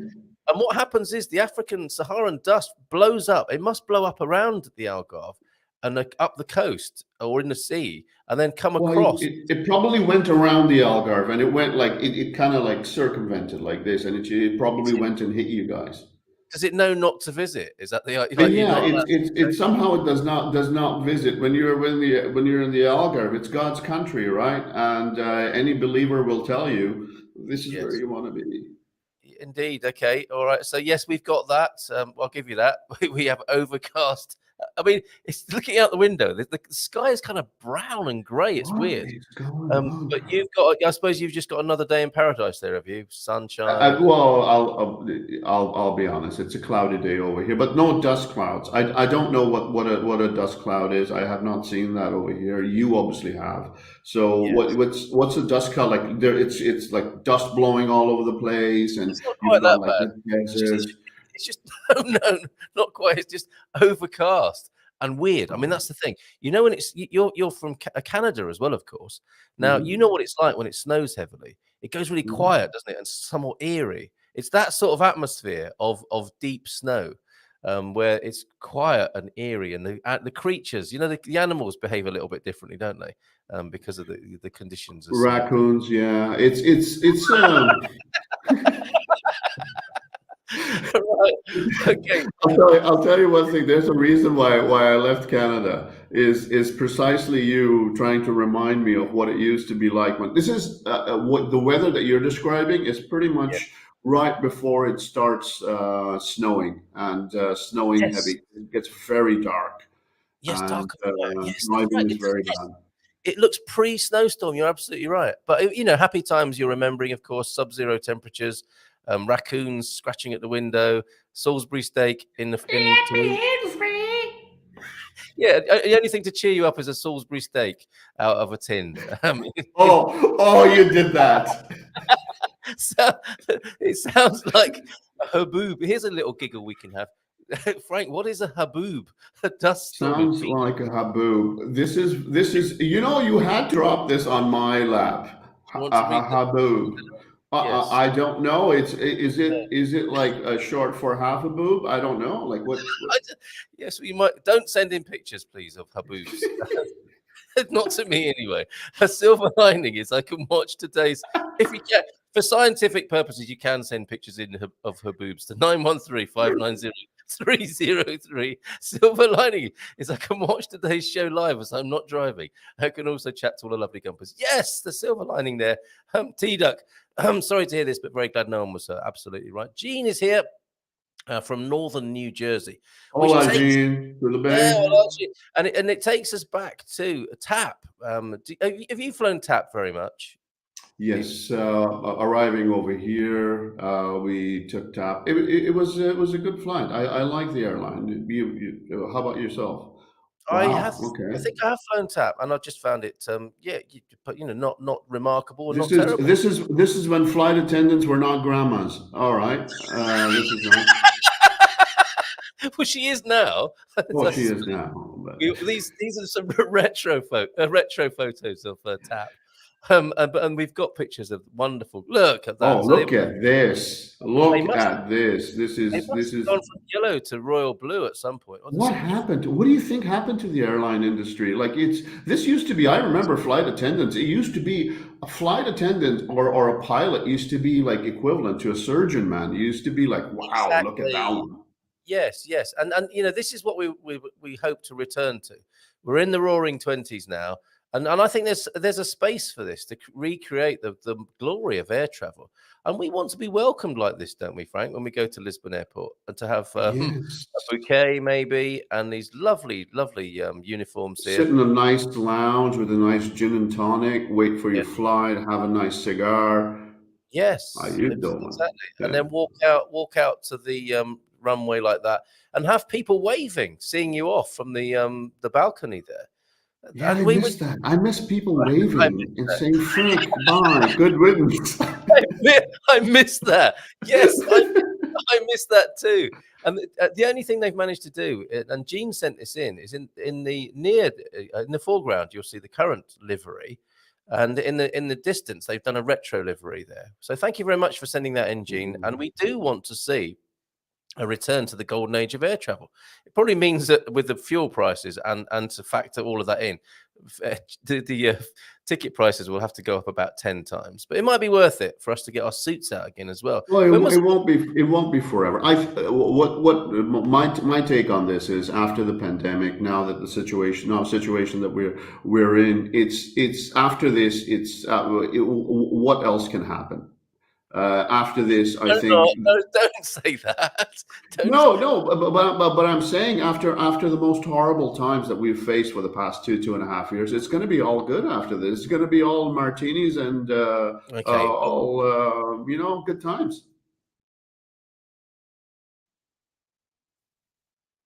And what happens is the African Saharan dust blows up. It must blow up around the Algarve and up the coast or in the sea and then come across. It probably went around the Algarve and it went like, it kind of like circumvented like this, and it probably went and hit you guys. Does it know not to visit? Is that the it somehow it does not visit when you're in the Algarve. It's God's country, right? And any believer will tell you this is where you want to be. Indeed. Okay. All right. So yes, we've got that. I'll give you that. We have overcast. I mean, it's looking out the window. The sky is kind of brown and grey. It's weird. But you've got. I suppose you've just got another day in paradise there, have you? Sunshine. Well, I'll be honest. It's a cloudy day over here, but no dust clouds. I don't know what a dust cloud is. I have not seen that over here. You obviously have. So yes. What's a dust cloud like? There, it's like dust blowing all over the place, and it's not quite that bad. It's just no, not quite. It's just overcast and weird. I mean, that's the thing. You know, when you're from Canada as well, of course. Now you know what it's like when it snows heavily. It goes really quiet, doesn't it? And somewhat eerie. It's that sort of atmosphere of deep snow, where it's quiet and eerie, and the creatures, you know, the animals behave a little bit differently, don't they? Because of the conditions. Raccoons, yeah. It's Right. Okay. I'll tell you one thing. There's a reason why I left Canada is precisely you trying to remind me of what it used to be like when this is what the weather that you're describing is pretty much right before it starts snowing and snowing heavy. It gets very dark. Yes, dark. Driving is very bad. It looks pre-snowstorm. You're absolutely right. But you know, happy times. You're remembering, of course, sub-zero temperatures. Raccoons scratching at the window, Salisbury steak yeah, the only thing to cheer you up is a Salisbury steak out of a tin. You did that. So it sounds like a haboob. Here's a little giggle we can have. Frank, what is a haboob? A dust sounds like a haboob. This is you know, you had to drop this on my lap. Haboob. Yes. I don't know. Is it like a short for half a boob? I don't know. Like what? Yes, we might. Don't send in pictures, please, of haboobs. Not to me, anyway. A silver lining is I can watch today's. If you can, for scientific purposes, you can send pictures in of haboobs to 913-590-303. Silver lining is I can watch today's show live as I'm not driving. I can also chat to all the lovely gumpers. Yes, the silver lining there. T-Duck. I'm sorry to hear this, but very glad no one was absolutely right. Jean is here from northern New Jersey. Hola, Jean. And it takes us back to TAP. Have you flown TAP very much? Yes, arriving over here, we took TAP. It was a good flight. I like the airline. How about yourself? I have. Okay. I think I have flown TAP, and I just found it. But not remarkable. Not terrible. This is when flight attendants were not grandmas. All right. This is not. Well, she is now. Well, she is now. But... These are some retro photos of TAP. And we've got pictures of wonderful. Look at that. Oh, look at this! Look at this! This is gone from yellow to royal blue at some point. What happened? What do you think happened to the airline industry? Like this used to be. I remember flight attendants. It used to be a flight attendant or a pilot used to be like equivalent to a surgeon. Man, it used to be like, wow, exactly. Look at that one. Yes, yes, and this is what we hope to return to. We're in the Roaring Twenties now, and I think there's a space for this to recreate the glory of air travel, and we want to be welcomed like this, don't we, Frank? When we go to Lisbon Airport and to have a Yes. bouquet maybe, and these lovely uniforms here. Sit in a nice lounge with a nice gin and tonic, wait for your Yeah. flight, have a nice cigar. How Yes, you doing? exactly, and Yeah. then walk out to the runway like that, and have people waving, seeing you off from the balcony there. Yeah, And I we would miss that. I miss people I miss waving and that. saying, Frank, bye, good riddance. I miss that. Yes, I miss that too. And the only thing they've managed to do, and Gene sent this in, is in the foreground you'll see the current livery, and in the distance they've done a retro livery there. So thank you very much for sending that in, Gene. And we do want to see a return to the golden age of air travel. It probably means that with the fuel prices and to factor all of that in, the ticket prices will have to go up about 10 times. But it might be worth it for us to get our suits out again as well. Well, When was it won't be. It won't be forever. What my take on this is after the pandemic. Now that the situation that we're in, it's after this. What else can happen? After this, I think. don't say that. No, but I'm saying after the most horrible times that we've faced for the past 2.5 years, it's going to be all good after this. It's going to be all martinis and Okay. all good times.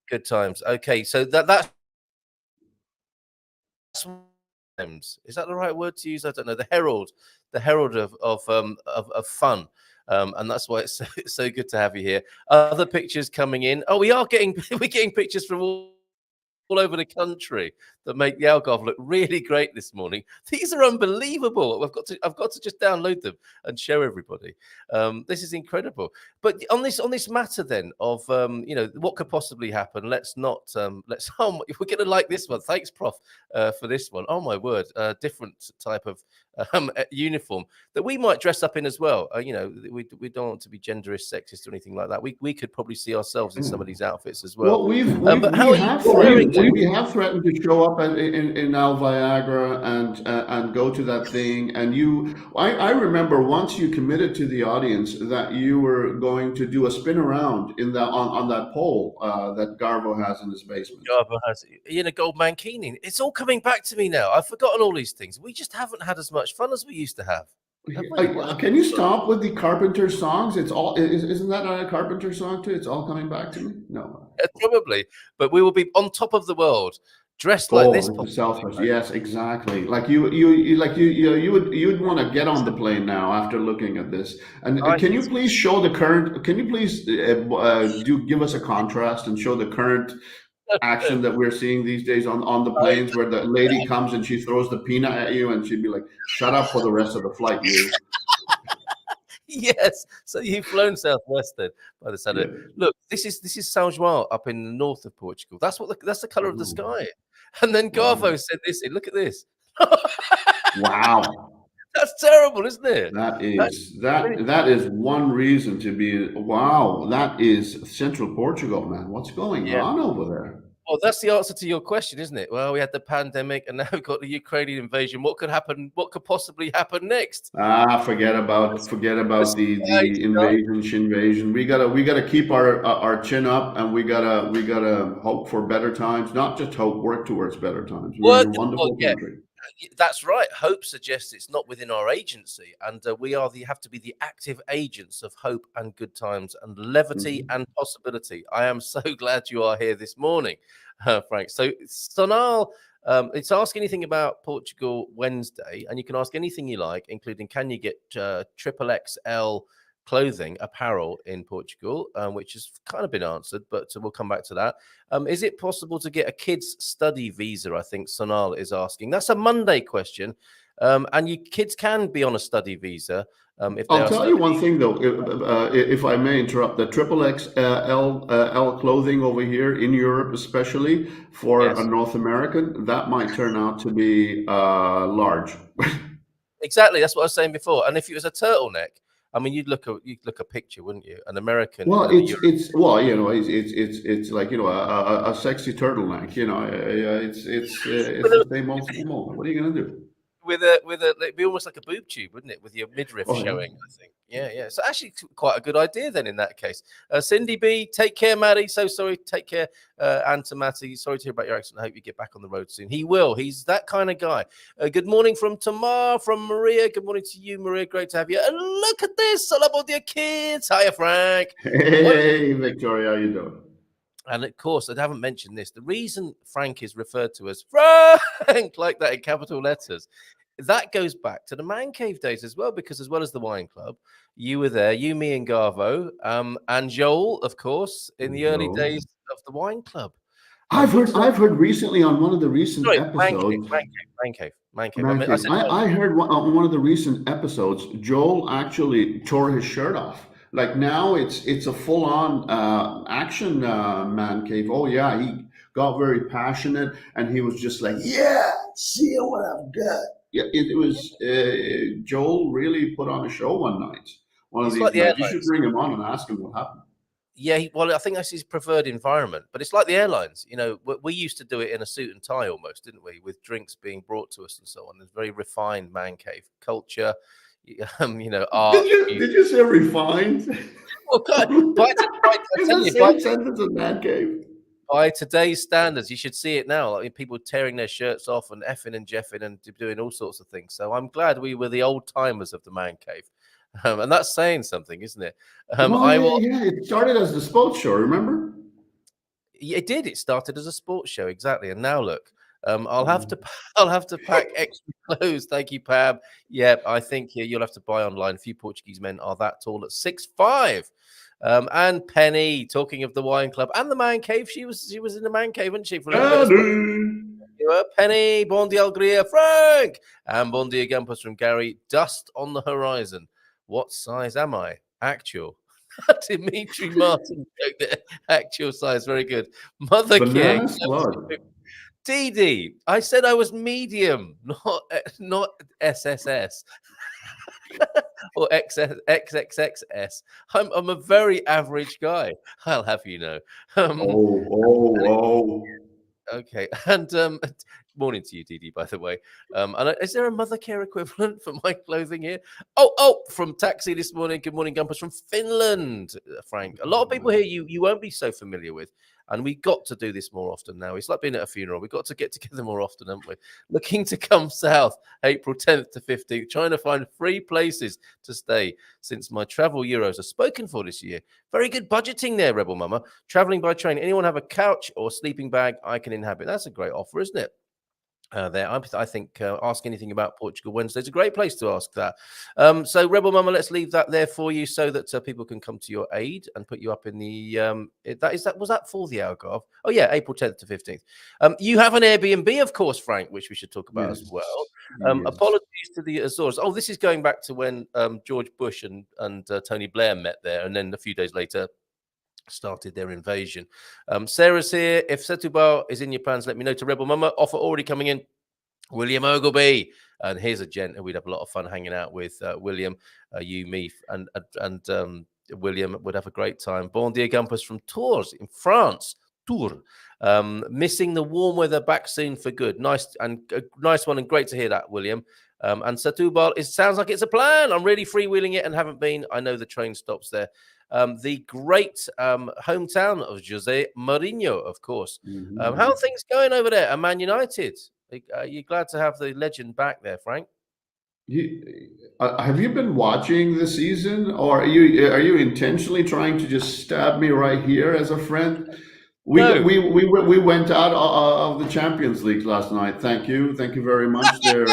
Good times. Okay, so that's is that the right word to use? I don't know. The herald of fun. And that's why it's so good to have you here. Other pictures coming in. Oh, we're getting pictures from all over the country that make the Algarve look really great this morning. These are unbelievable. I've got to just download them and show everybody. This is incredible. But on this matter then of what could possibly happen, let's not if we're going to like this one. Thanks, Prof, for this one. Oh my word, different type of uniform that we might dress up in as well. We don't want to be genderist, sexist, or anything like that. We could probably see ourselves in some of these outfits as well. Well, But how are you wearing them? we have threatened to show up in Al Viagra and go to that thing. And I remember once you committed to the audience that you were going to do a spin around on that pole that Garvo has in his basement. Garvo has in a gold mankini. It's all coming back to me now. I've forgotten all these things. We just haven't had as much fun as we used to have. Can you stop with the Carpenter songs? Isn't that a Carpenter song too? It's all coming back to me. No, probably, but we will be on top of the world, dressed like this. Selfish. Yes, exactly. Like you'd want to get on the plane now after looking at this. And can you please show the current? Can you please give us a contrast and show the current action that we're seeing these days on the planes, where the lady comes and she throws the peanut at you and she'd be like, shut up for the rest of the flight, you. Yes, so you've flown Southwest then, by the sound of it. Look, this is São João up in the north of Portugal. That's the color of the sky. And then Garvo said this. Look at this. Wow. That's terrible, isn't it? That is one reason to be. Wow, that is Central Portugal, man. What's going on over there? Well, that's the answer to your question, isn't it? Well, we had the pandemic, and now we've got the Ukrainian invasion. What could happen? What could possibly happen next? Forget about the invasion. We gotta keep our chin up, and we gotta hope for better times. Not just hope, work towards better times. We're in a wonderful country. That's right. Hope suggests it's not within our agency, and we have to be the active agents of hope and good times and levity and possibility. I am so glad you are here this morning, Frank. So Sonal, it's Ask Anything About Portugal Wednesday, and you can ask anything you like, including can you get triple XL clothing, apparel in Portugal, which has kind of been answered, but we'll come back to that. Is it possible to get a kid's study visa? I think Sonal is asking. That's a Monday question. And you kids can be on a study visa. I'll tell you one thing, though, if I may interrupt. The triple XL clothing over here in Europe, especially for a North American, that might turn out to be large. Exactly. That's what I was saying before. And if it was a turtleneck, I mean, you'd look a picture, wouldn't you? An American. Well, you know, it's like a sexy turtleneck. It's the same old same old. What are you gonna do? with a it'd be almost like a boob tube, wouldn't it, with your midriff Oh, yeah. showing? I think. Yeah. So actually, quite a good idea then in that case. Cindy B, take care, Maddie. So sorry. Take care, Anta Matty. Sorry to hear about your accident. I hope you get back on the road soon. He will. He's that kind of guy. Good morning from Tamar, from Maria. Good morning to you, Maria. Great to have you. And look at this. Hola, dear kids. Hiya, Frank. Hey, Victoria, how you doing? And of course, I haven't mentioned this. The reason Frank is referred to as Frank like that in capital letters, that goes back to the man cave days as well, because as well as the wine club, you were there, you, me, and Garvo, and Joel, of course, in the early days of the wine club. I've heard recently on one of the recent episodes. Man cave. I heard on one of the recent episodes, Joel actually tore his shirt off. Like now, it's a full-on action man cave. Oh yeah, he got very passionate, and he was just like, "Yeah, see what I've got." Yeah, it was Joel really put on a show one night. One of these nights. You should bring him on and ask him what happened. Yeah, well, I think that's his preferred environment, but it's like the airlines. You know, we used to do it in a suit and tie almost, didn't we? With drinks being brought to us and so on. There's very refined man cave culture. You know, art. Did you say refined? Well, God, by today's standards, you should see it now. Like people tearing their shirts off and effing and jeffing and doing all sorts of things. So I'm glad we were the old timers of the man cave. And that's saying something, isn't it? It started as the sports show, remember? It did. It started as a sports show, exactly. And now look, I'll have to pack extra clothes. Thank you, Pam. Yeah, I think you'll have to buy online. A few Portuguese men are that tall at 6'5". And Penny, talking of the wine club and the man cave, she was in the man cave, wasn't she? For a little bit. Penny, bon dia Algria, Frank, and bon dia Gumpus from Gary. Dust on the horizon. What size am I? Actual. Dimitri Martin, actual size. Very good. Mother King. DD, I said I was medium, not SSS. Or XXXS. I'm a very average guy. I'll have you know. Okay, and morning to you, DD. By the way, and is there a mother care equivalent for my clothing here? Oh, from Taxi this morning. Good morning, Gumpers from Finland, Frank. A lot of people here you won't be so familiar with. And we got to do this more often now. It's like being at a funeral. We've got to get together more often, haven't we? Looking to come south, April 10th to 15th, trying to find free places to stay since my travel euros are spoken for this year. Very good budgeting there, Rebel Mama. Traveling by train. Anyone have a couch or sleeping bag I can inhabit? That's a great offer, isn't it? I think Ask Anything About Portugal Wednesday is a great place to ask that. So Rebel Mama, let's leave that there for you so that people can come to your aid and put you up in the was that for the Algarve? Oh yeah, April 10th to 15th. You have an Airbnb, of course, Frank, which we should talk about as well. Apologies to the Azores. Oh, this is going back to when George Bush and Tony Blair met there, and then a few days later started their invasion. Sarah's here. If Setúbal is in your plans, let me know. To Rebel Mama, offer already coming in. William Ogilby, and here's a gent who we'd have a lot of fun hanging out with. William, you, me, and William would have a great time. Bon dia Gumpers from Tours in France. Tours. Missing the warm weather, back soon for good. Nice one, and great to hear that, William. And Setúbal, it sounds like it's a plan. I'm really freewheeling it and haven't been. I know the train stops there. The great hometown of Jose Mourinho, of course. How are things going over there at Man United? Are you glad to have the legend back there, Frank? Have you been watching the season, or are you intentionally trying to just stab me right here as a friend? We went out of the Champions League last night. Thank you very much. There.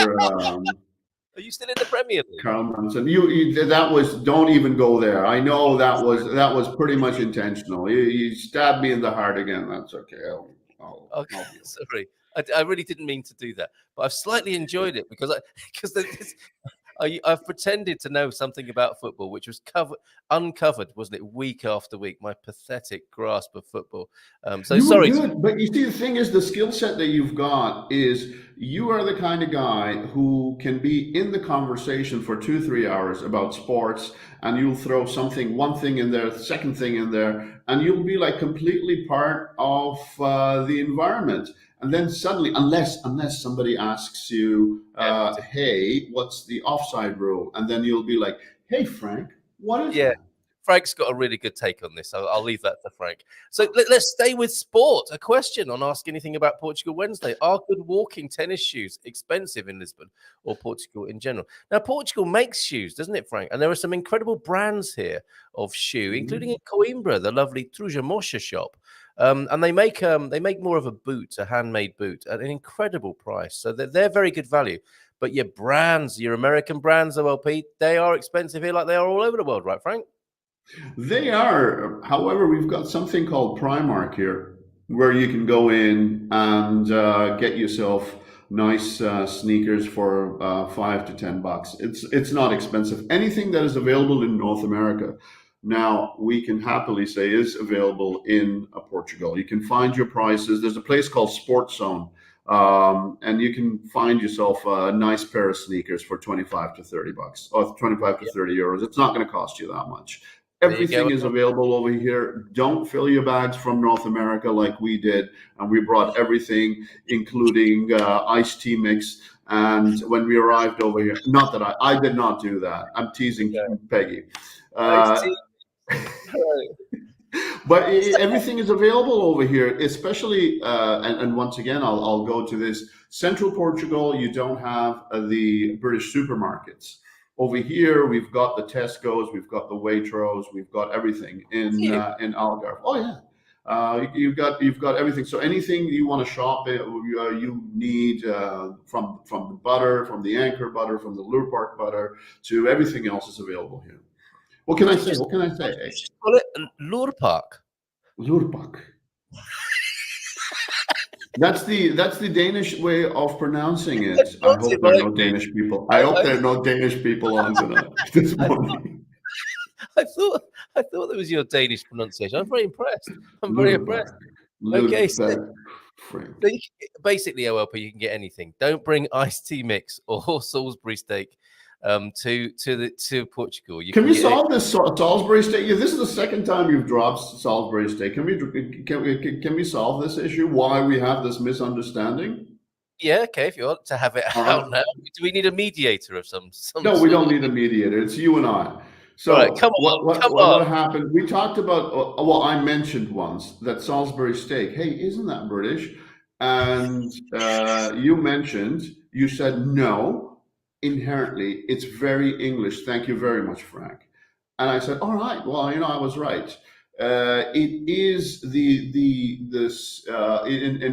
Are you still in the Premier League? Carl Manson, that was. Don't even go there. I know that was pretty much intentional. You stabbed me in the heart again. That's okay. Okay, sorry. I really didn't mean to do that, but I've slightly enjoyed it because I've pretended to know something about football, which was uncovered, wasn't it, week after week? My pathetic grasp of football. So You were sorry. good, but you see, the thing is, the skill set that you've got is you are the kind of guy who can be in the conversation for 2, 3 hours about sports, and you'll throw one thing in there, second thing in there, and you'll be like completely part of the environment. And then suddenly, unless somebody asks you, Yeah, "Hey, what's the offside rule?" and then you'll be like, "Hey, Frank, what is yeah. that?" Frank's got a really good take on this. I'll leave that to Frank. So let's stay with sport. A question on Ask Anything About Portugal Wednesday. Are good walking tennis shoes expensive in Lisbon or Portugal in general? Now, Portugal makes shoes, doesn't it, Frank? And there are some incredible brands here of shoe, including in Coimbra, the lovely Trujamosha shop. And they make more of a boot, a handmade boot, at an incredible price. So they're very good value. But your brands, your American brands, OLP, they are expensive here like they are all over the world, right, Frank? They are. However, we've got something called Primark here, where you can go in and get yourself nice sneakers for $5 to $10. It's not expensive. Anything that is available in North America now, we can happily say is available in Portugal. You can find your prices. There's a place called Sports Zone. And you can find yourself a nice pair of sneakers for 25 to $30 or 25 to Yeah. 30 euros. It's not going to cost you that much. There you Everything go. is available over here. Don't fill your bags from North America like we did. And we brought everything, including iced tea mix. And when we arrived over here, not that I did not do that. I'm teasing Peggy. Iced tea. But everything is available over here, especially, and once again, I'll go to this. Central Portugal, you don't have the British supermarkets. Over here, we've got the Tesco's, we've got the Waitrose, we've got everything in Algarve. Oh yeah, you've got everything. So anything you want to shop, you need from the butter, from the Anchor butter, from the Lure Park butter, to everything else is available here. What can I say? What can I say? Just call it Lure Park. Lure Park. That's the Danish way of pronouncing it. I hope there are no Danish people. I hope there are no Danish people on tonight this morning. I thought that was your Danish pronunciation. I'm very impressed. I'm very impressed. Okay, so basically, OLP, you can get anything. Don't bring iced tea mix or Salisbury steak to Portugal. Can we solve this Salisbury steak? This is the second time you've dropped Salisbury steak. Can we solve this issue? Why we have this misunderstanding? Yeah, okay. If you want to have it out now, do we need a mediator of some? No, we don't need a mediator. It's you and I. So right, come on, what happened? We talked about. Well, I mentioned once that Salisbury steak. Hey, isn't that British? And you said no. Inherently, it's very English. Thank you very much, Frank. And I said, all right. Well, I was right. It is in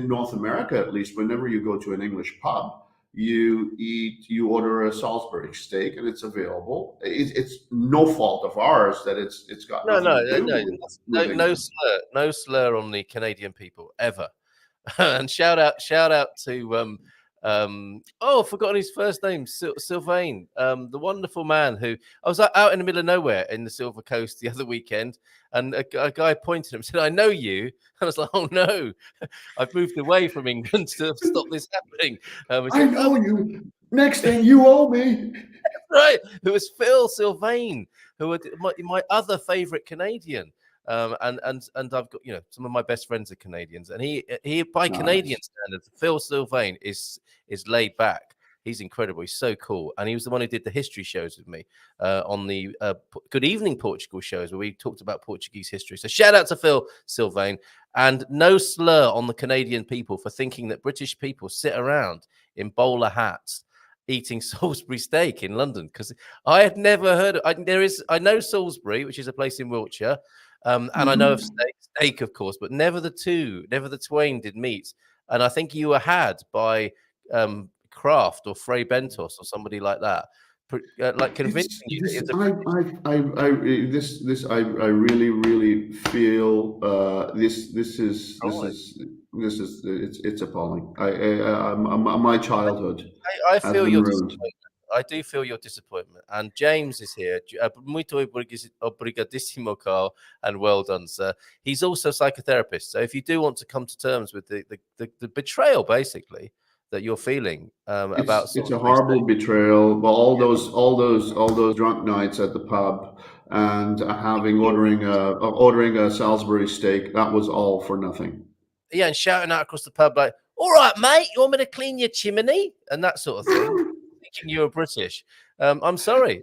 North America, at least. Whenever you go to an English pub, you order a Salisbury steak, and it's available. It's no fault of ours that it's got no slur on the Canadian people ever. And shout out to I've forgotten his first name, Sylvain, the wonderful man who I was out in the middle of nowhere in the Silver Coast the other weekend, and a guy pointed at him and said, "I know you." And I was like, "Oh no, I've moved away from England to stop this happening." I know you. Next thing you owe me. Right. It was Phil Sylvain, who was my other favorite Canadian. And I've got some of my best friends are Canadians, and he by Canadian standards, Phil Sylvain is laid back. He's incredible. He's so cool, and he was the one who did the history shows with me on the Good Evening Portugal shows where we talked about Portuguese history. So shout out to Phil Sylvain, and no slur on the Canadian people for thinking that British people sit around in bowler hats eating Salisbury steak in London, because I had never heard of. I know Salisbury, which is a place in Wiltshire. And I know of steak, of course, but never the twain did meet. And I think you were had by Kraft or Frey Bentos or somebody like that, like convincing you. I really feel it's appalling. My childhood. I feel your disappointment. I do feel your disappointment. And James is here. Muito obrigadísimo, Carl, and well done, sir. He's also a psychotherapist. So if you do want to come to terms with the betrayal, basically, that you're feeling about it's a horrible betrayal. Well, all those drunk nights at the pub and ordering a Salisbury steak, that was all for nothing. Yeah, and shouting out across the pub like, "All right, mate, you want me to clean your chimney?" and that sort of thing. Thinking you were British. I'm sorry,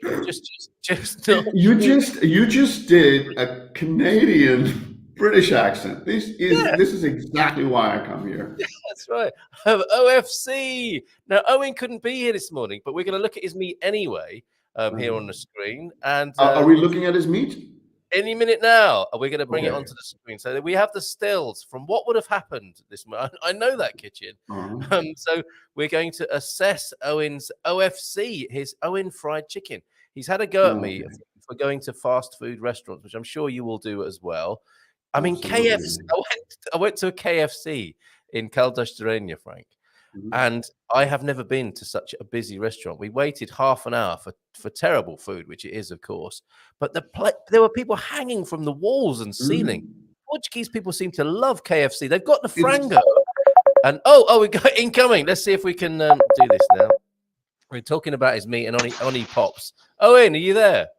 just not. You just did a Canadian British accent. This is exactly why I come here. That's right. OFC. Now, Owen couldn't be here this morning, but we're going to look at his meat anyway here on the screen. And are we looking at his meat? Any minute now, we're going to bring it onto the screen. So we have the stills from what would have happened this morning. I know that kitchen. So we're going to assess Owen's OFC, his Owen fried chicken. He's had a go at me for going to fast food restaurants, which I'm sure you will do as well. I mean, KFC. I went to a KFC in Caldas, Frank, and I have never been to such a busy restaurant. We waited half an hour for terrible food, which it is, of course. But there were people hanging from the walls and ceiling. Portuguese people seem to love KFC. They've got the frango. And we got incoming. Let's see if we can do this now. We're talking about his meat, and on he pops. Owen, are you there?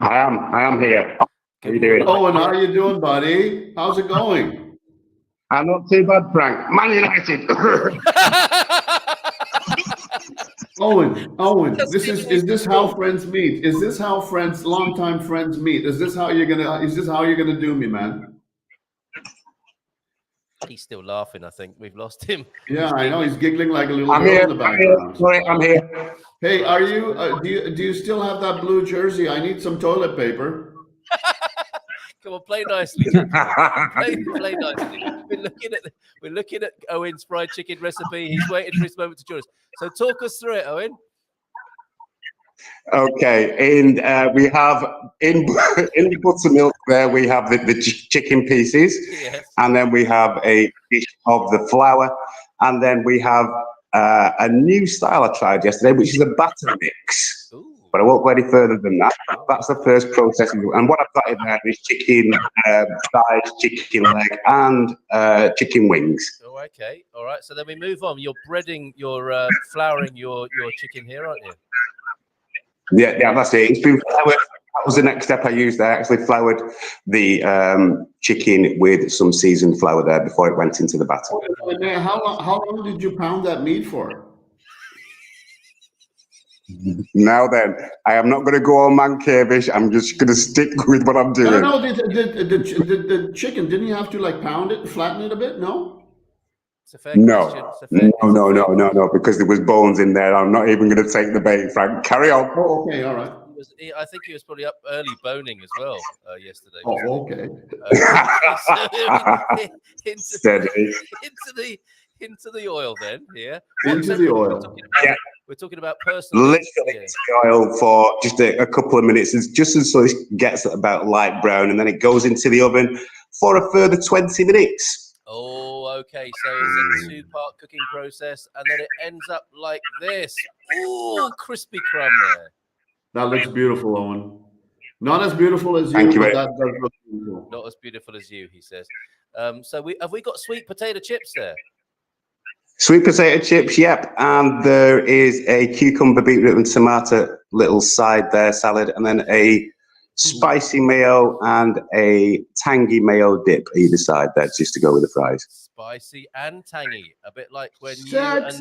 I am here. How you doing? Owen, how are you doing, buddy? How's it going? I'm not too bad, Frank. Man United. Owen, is this how friends meet? Is this how longtime friends meet? Is this how you're gonna do me, man? He's still laughing, I think. We've lost him. Yeah, I know. He's giggling like a little girl in the background. I'm here. Hey, are you do you still have that blue jersey? I need some toilet paper. Come on, play nicely. Play nicely. We're looking at Owen's fried chicken recipe. He's waiting for his moment to join us. So talk us through it, Owen. Okay, and we have in the buttermilk there we have the chicken pieces, and then we have a dish of the flour, and then we have a new style I tried yesterday, which is a batter mix. Ooh. But I won't go any further than that. That's the first process. And what I've got in there is chicken thighs, chicken leg, and chicken wings. Oh, okay. All right. So then we move on. You're breading, you're flouring your chicken here, aren't you? Yeah, that's it. It's been floured. That was the next step I used there. I actually floured the chicken with some seasoned flour there before it went into the batter. How long did you pound that meat for? Now then, I am not going to go all man cavish. I'm just going to stick with what I'm doing. No, the chicken, didn't you have to like pound it, flatten it a bit? No? It's a fair question. No, because there was bones in there. I'm not even going to take the bait, Frank. Carry on. Oh, okay, all right. I think he was probably up early boning as well yesterday. Oh, okay. Into the oil then, yeah. Into the oil. We're talking about personal. Literally into the oil for just a couple of minutes, just so it gets about light brown, and then it goes into the oven for a further 20 minutes. Oh, okay. So it's a two-part cooking process, and then it ends up like this. Ooh, crispy crumb there. That looks beautiful, Owen. Not as beautiful as you, but that does look beautiful. Not as beautiful as you, he says. So have we got sweet potato chips there? Sweet potato chips, yep. And there is a cucumber, beetroot, and tomato little side there, salad, and then a spicy mayo and a tangy mayo dip either side there, just to go with the fries. Spicy and tangy, a bit like when you and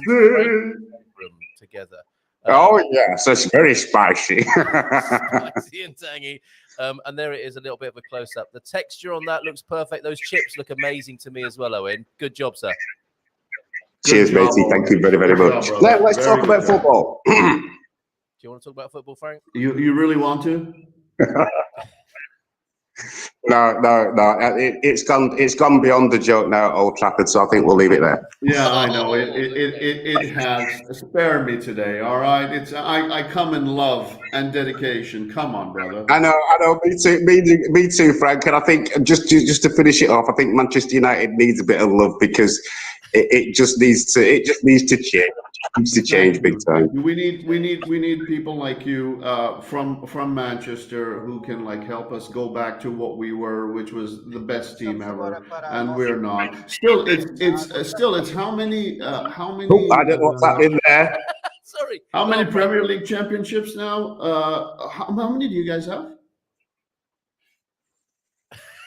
together. Oh yeah, so it's very spicy. Spicy and tangy. And there it is, a little bit of a close-up. The texture on that looks perfect. Those chips look amazing to me as well, Owen. Good job, sir. Cheers, matey. Thank you very, very much. Let's talk about football. Do you want to talk about football, Frank? You really want to? No. It's gone beyond the joke now at Old Trafford, so I think we'll leave it there. Yeah, I know. It has spared me today. All right. I come in love and dedication. Come on, brother. I know. Me too, Frank. And I think just to finish it off, I think Manchester United needs a bit of love because it just needs to change. Keeps the change big time. We need people like you from Manchester who can like help us go back to what we were, which was the best team ever, and we're not. Still, it's how many Oh, I don't know what's happening there. Sorry. How many Premier League championships now? How many do you guys have?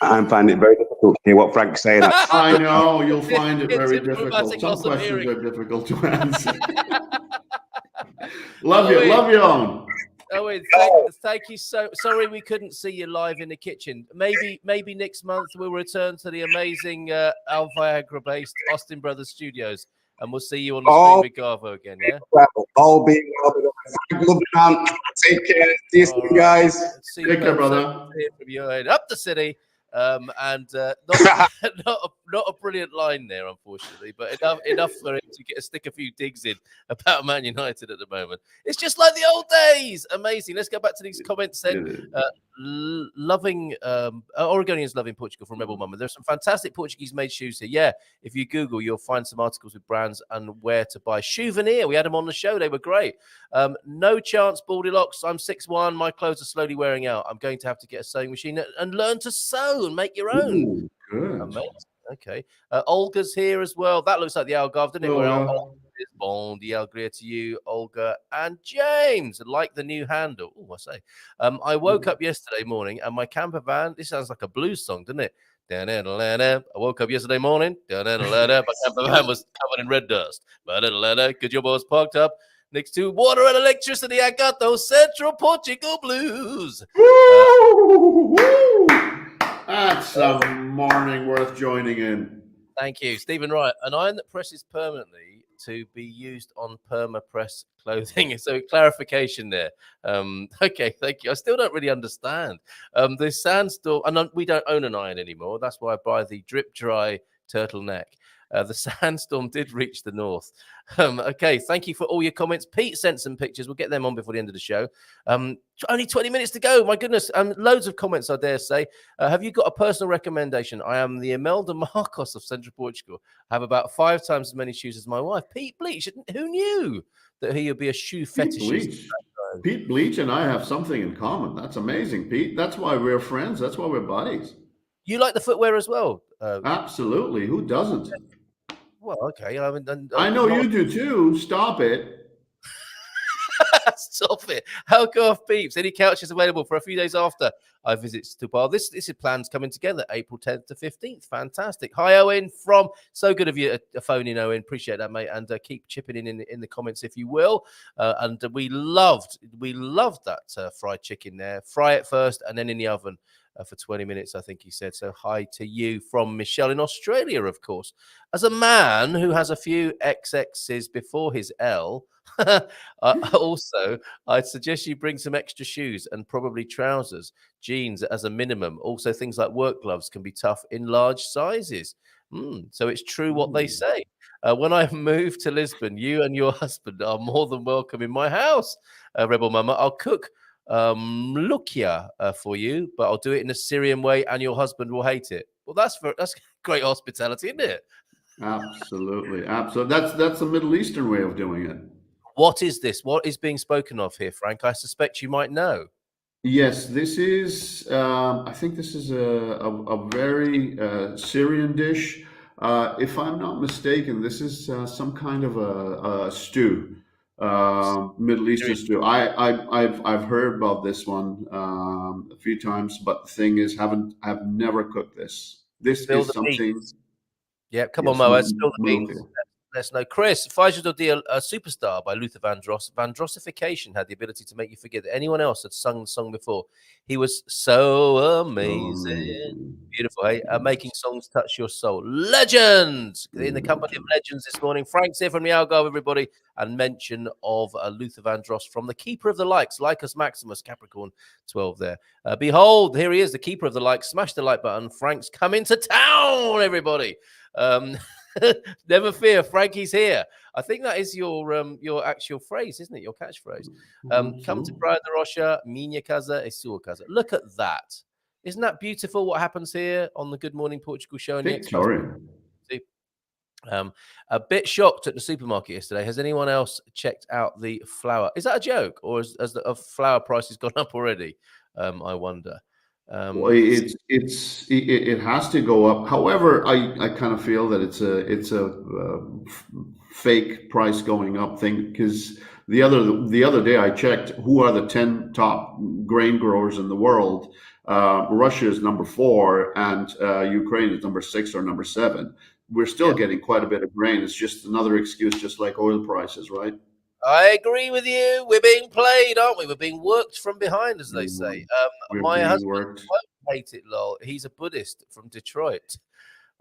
I'm finding it very difficult to hear what Frank's saying. I know, you'll find it very It's difficult. Some questions are difficult to answer. Love you, Owen. Owen, thank you so. Sorry we couldn't see you live in the kitchen. Maybe next month we'll return to the amazing Algarve-based Austin Brothers Studios, and we'll see you on the stream with Garvo again. Yeah. All being well. Good man. Take care. See you soon, guys. Take care, brother. From you up the city. And not a brilliant line there, unfortunately, but enough for him to stick a few digs in about Man United at the moment. It's just like the old days. Amazing. Let's go back to these comments then. Loving Oregonians loving Portugal from Rebel Mama. There's some fantastic Portuguese-made shoes here. Yeah, if you Google, you'll find some articles with brands and where to buy. Souvenir. We had them on the show. They were great. No chance, Baldylocks. I'm 6'1". My clothes are slowly wearing out. I'm going to have to get a sewing machine and learn to sew and make your own. Ooh, good. Amazing. Okay. Olga's here as well. That looks like the Algarve, doesn't it? Bon dia to you, Olga and James. Like the new handle. Oh, I say. I woke up yesterday morning and my camper van, this sounds like a blues song, doesn't it? I woke up yesterday morning. My camper van was covered in red dust. Good job, I was parked up next to water and electricity. I got those Central Portugal blues. That's a morning worth joining in. Thank you, Stephen Wright. An iron that presses permanently to be used on perma-press clothing. So clarification there. Okay, thank you. I still don't really understand. The Sandstorm, and we don't own an iron anymore. That's why I buy the drip dry turtleneck. The sandstorm did reach the north. Okay, thank you for all your comments. Pete sent some pictures. We'll get them on before the end of the show. Only 20 minutes to go. My goodness. Loads of comments, I dare say. Have you got a personal recommendation? I am the Imelda Marcos of Central Portugal. I have about 5 times as many shoes as my wife. Pete Bleach. Who knew that he would be a shoe fetishist? Pete Bleach and I have something in common. That's amazing, Pete. That's why we're friends. That's why we're buddies. You like the footwear as well? Absolutely. Who doesn't? Well, okay. I know you do too. Stop it. Stop it. Algarve Peeps. Any couches available for a few days after I visit Stupar? This is plans coming together, April 10th to 15th. Fantastic. Hi, Owen from. So good of you a phone in, Owen. Appreciate that, mate. And keep chipping in the comments if you will. And we loved that fried chicken there. Fry it first and then in the oven. For 20 minutes, I think he said. So hi to you from Michelle in Australia, of course. As a man who has a few XXs before his L, also, I'd suggest you bring some extra shoes and probably trousers, jeans as a minimum. Also, things like work gloves can be tough in large sizes. So it's true what they say. When I move to Lisbon, you and your husband are more than welcome in my house, Rebel Mama. I'll cook lukia for you, but I'll do it in a Syrian way and your husband will hate it. Well, that's great hospitality, isn't it? Absolutely. That's a Middle Eastern way of doing it. What is this? What is being spoken of here, Frank? I suspect you might know. Yes, this is I think this is a very Syrian dish. If I'm not mistaken, this is some kind of a stew. Middle Eastern stew. I've heard about this one a few times, but the thing is, I've never cooked this. This Spill is something. Beans. Yeah, come on, Mo. Spill the beans. Let's know. Chris, Faisal Dodia, a superstar by Luther Vandross. Vandrossification had the ability to make you forget that anyone else had sung the song before. He was so amazing. Beautiful, hey? Making songs touch your soul. Legends! In the company of legends this morning. Frank's here from the Algarve, everybody. And mention of Luther Vandross from the Keeper of the Likes, Lycus Maximus, Capricorn 12 there. Behold, here he is, the Keeper of the Likes. Smash the like button. Frank's coming to town, everybody. Never fear, Frankie's here. I think that is your actual phrase, isn't it? Your catchphrase. Come to Praia da Rocha, minha casa e sua casa. Look at that. Isn't that beautiful what happens here on the Good Morning Portugal show? Victoria. A bit shocked at the supermarket yesterday. Has anyone else checked out the flour? Is that a joke, or has the flour prices gone up already? I wonder. Well, it has to go up. However, I kind of feel that it's a fake price going up thing, because the other day I checked who are the 10 top grain growers in the world. Russia is number 4, and Ukraine is number 6 or number 7. We're still getting quite a bit of grain. It's just another excuse, just like oil prices, right? I agree with you. We're being played, aren't we? We're being worked from behind, as they say. We're My being husband worked. won't hate it, lol. He's a Buddhist from Detroit.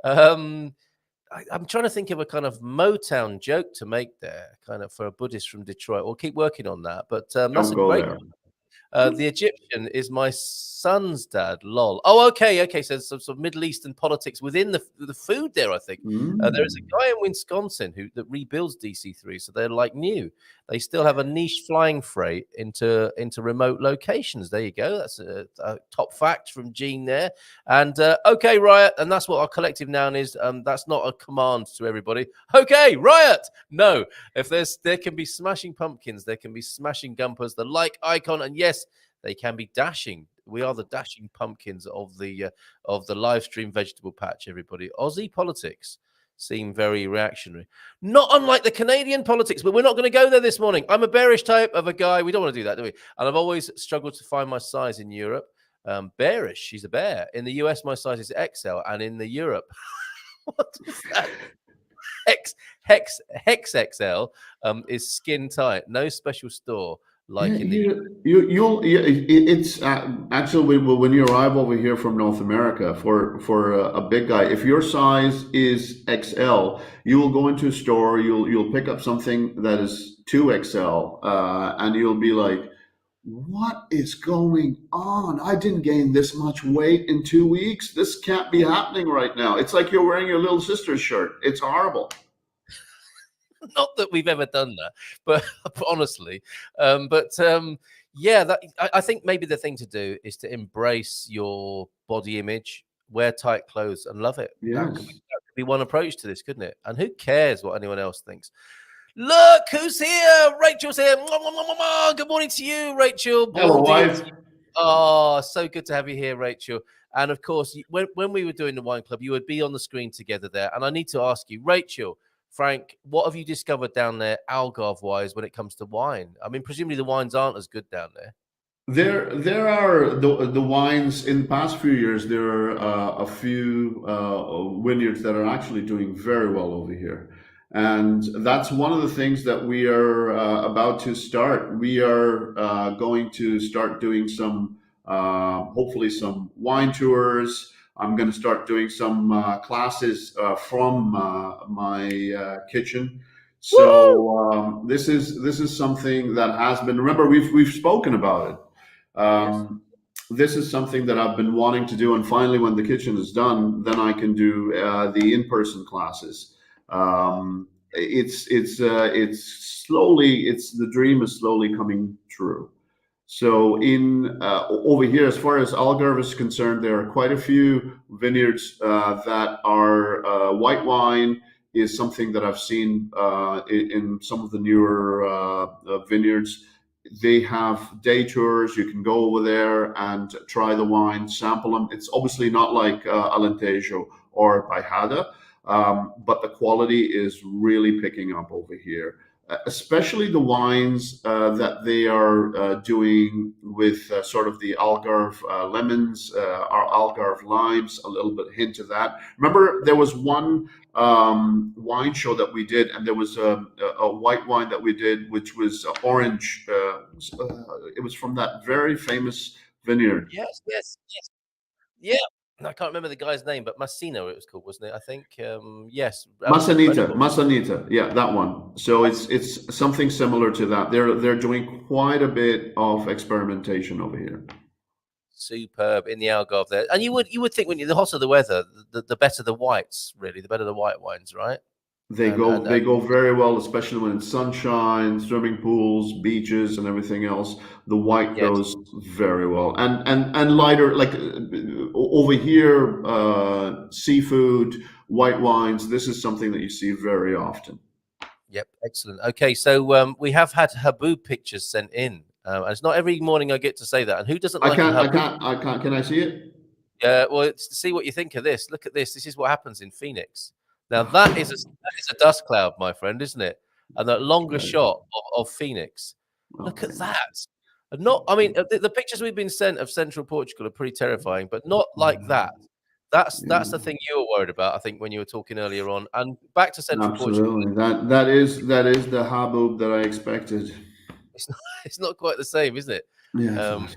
I'm trying to think of a kind of Motown joke to make there, kind of for a Buddhist from Detroit. We'll keep working on that. But that's Don't a go great. there. The Egyptian is my son's dad. Lol. Oh, okay. So some Middle Eastern politics within the food there. I think there is a guy in Wisconsin that rebuilds DC3, so they're like new. They still have a niche flying freight into remote locations. There you go. That's a top fact from Gene there. And okay, Riot, and that's what our collective noun is. That's not a command to everybody. Okay, Riot. No, if there can be smashing pumpkins, there can be smashing gumpers, the like icon, and yes, they can be dashing. We are the dashing pumpkins of the live stream vegetable patch. Everybody, Aussie politics seem very reactionary, not unlike the Canadian politics, but we're not going to go there this morning. I'm a bearish type of a guy. We don't want to do that, do we? And I've always struggled to find my size in Europe. Bearish, she's a bear. In the US, my size is XL, and in the Europe, what is that? Hex XL is skin tight. No special store like in the. It's actually when you arrive over here from North America for a big guy. If your size is XL, you will go into a store. You'll pick up something that is 2XL, and you'll be like, "What is going on? I didn't gain this much weight in 2 weeks. This can't be happening right now." It's like you're wearing your little sister's shirt. It's horrible. Not that we've ever done that, but honestly, yeah, I think maybe the thing to do is to embrace your body image, wear tight clothes, and love it. Yes. That could be one approach to this, couldn't it? And who cares what anyone else thinks? Look who's here! Rachel's here. Good morning to you, Rachel. Hello, wife. Oh, so good to have you here, Rachel. And of course, when we were doing the wine club, you would be on the screen together there. And I need to ask you, Rachel, Frank, what have you discovered down there, Algarve-wise, when it comes to wine? I mean, presumably the wines aren't as good down there. There are the wines in the past few years. There are a few vineyards that are actually doing very well over here, and that's one of the things that we are about to start. We are going to start doing some, hopefully, some wine tours. I'm going to start doing some classes from my kitchen. So this is something that has been. Remember, we've spoken about it. Yes. This is something that I've been wanting to do, and finally, when the kitchen is done, then I can do the in-person classes. It's slowly. The dream is slowly coming true. So in over here, as far as Algarve is concerned, there are quite a few vineyards that are white wine is something that I've seen in some of the newer vineyards. They have day tours. You can go over there and try the wine, sample them. It's obviously not like Alentejo or Baihada, but the quality is really picking up over here. Especially the wines that they are doing with sort of the Algarve lemons, or Algarve limes, a little bit hint of that. Remember, there was one wine show that we did, and there was a white wine that we did, which was orange. It was from that very famous vineyard. Yes. Yeah. I can't remember the guy's name, but Massino it was called, wasn't it? I think, yes. Massanita, yeah, that one. So it's something similar to that. They're doing quite a bit of experimentation over here. Superb in the Algarve there, and you would think when the hotter the weather, the better the whites, really, the better the white wines, right? They go very well, especially when it's sunshine, swimming pools, beaches, and everything else. The white goes very well, and lighter, like over here, seafood, white wines. This is something that you see very often. Yep, excellent. Okay, so we have had haboob pictures sent in. And it's not every morning I get to say that. And who doesn't like a haboob? I can't. Can I see it? Well, it's to see what you think of this. Look at this. This is what happens in Phoenix. Now that is a dust cloud, my friend, isn't it? And that longer shot of Phoenix. Look at that. And not, I mean, the pictures we've been sent of central Portugal are pretty terrifying, but not like that. That's the thing you were worried about, I think, when you were talking earlier on. And back to central Portugal. Absolutely. That is the haboob that I expected. It's not quite the same, isn't it? Yeah.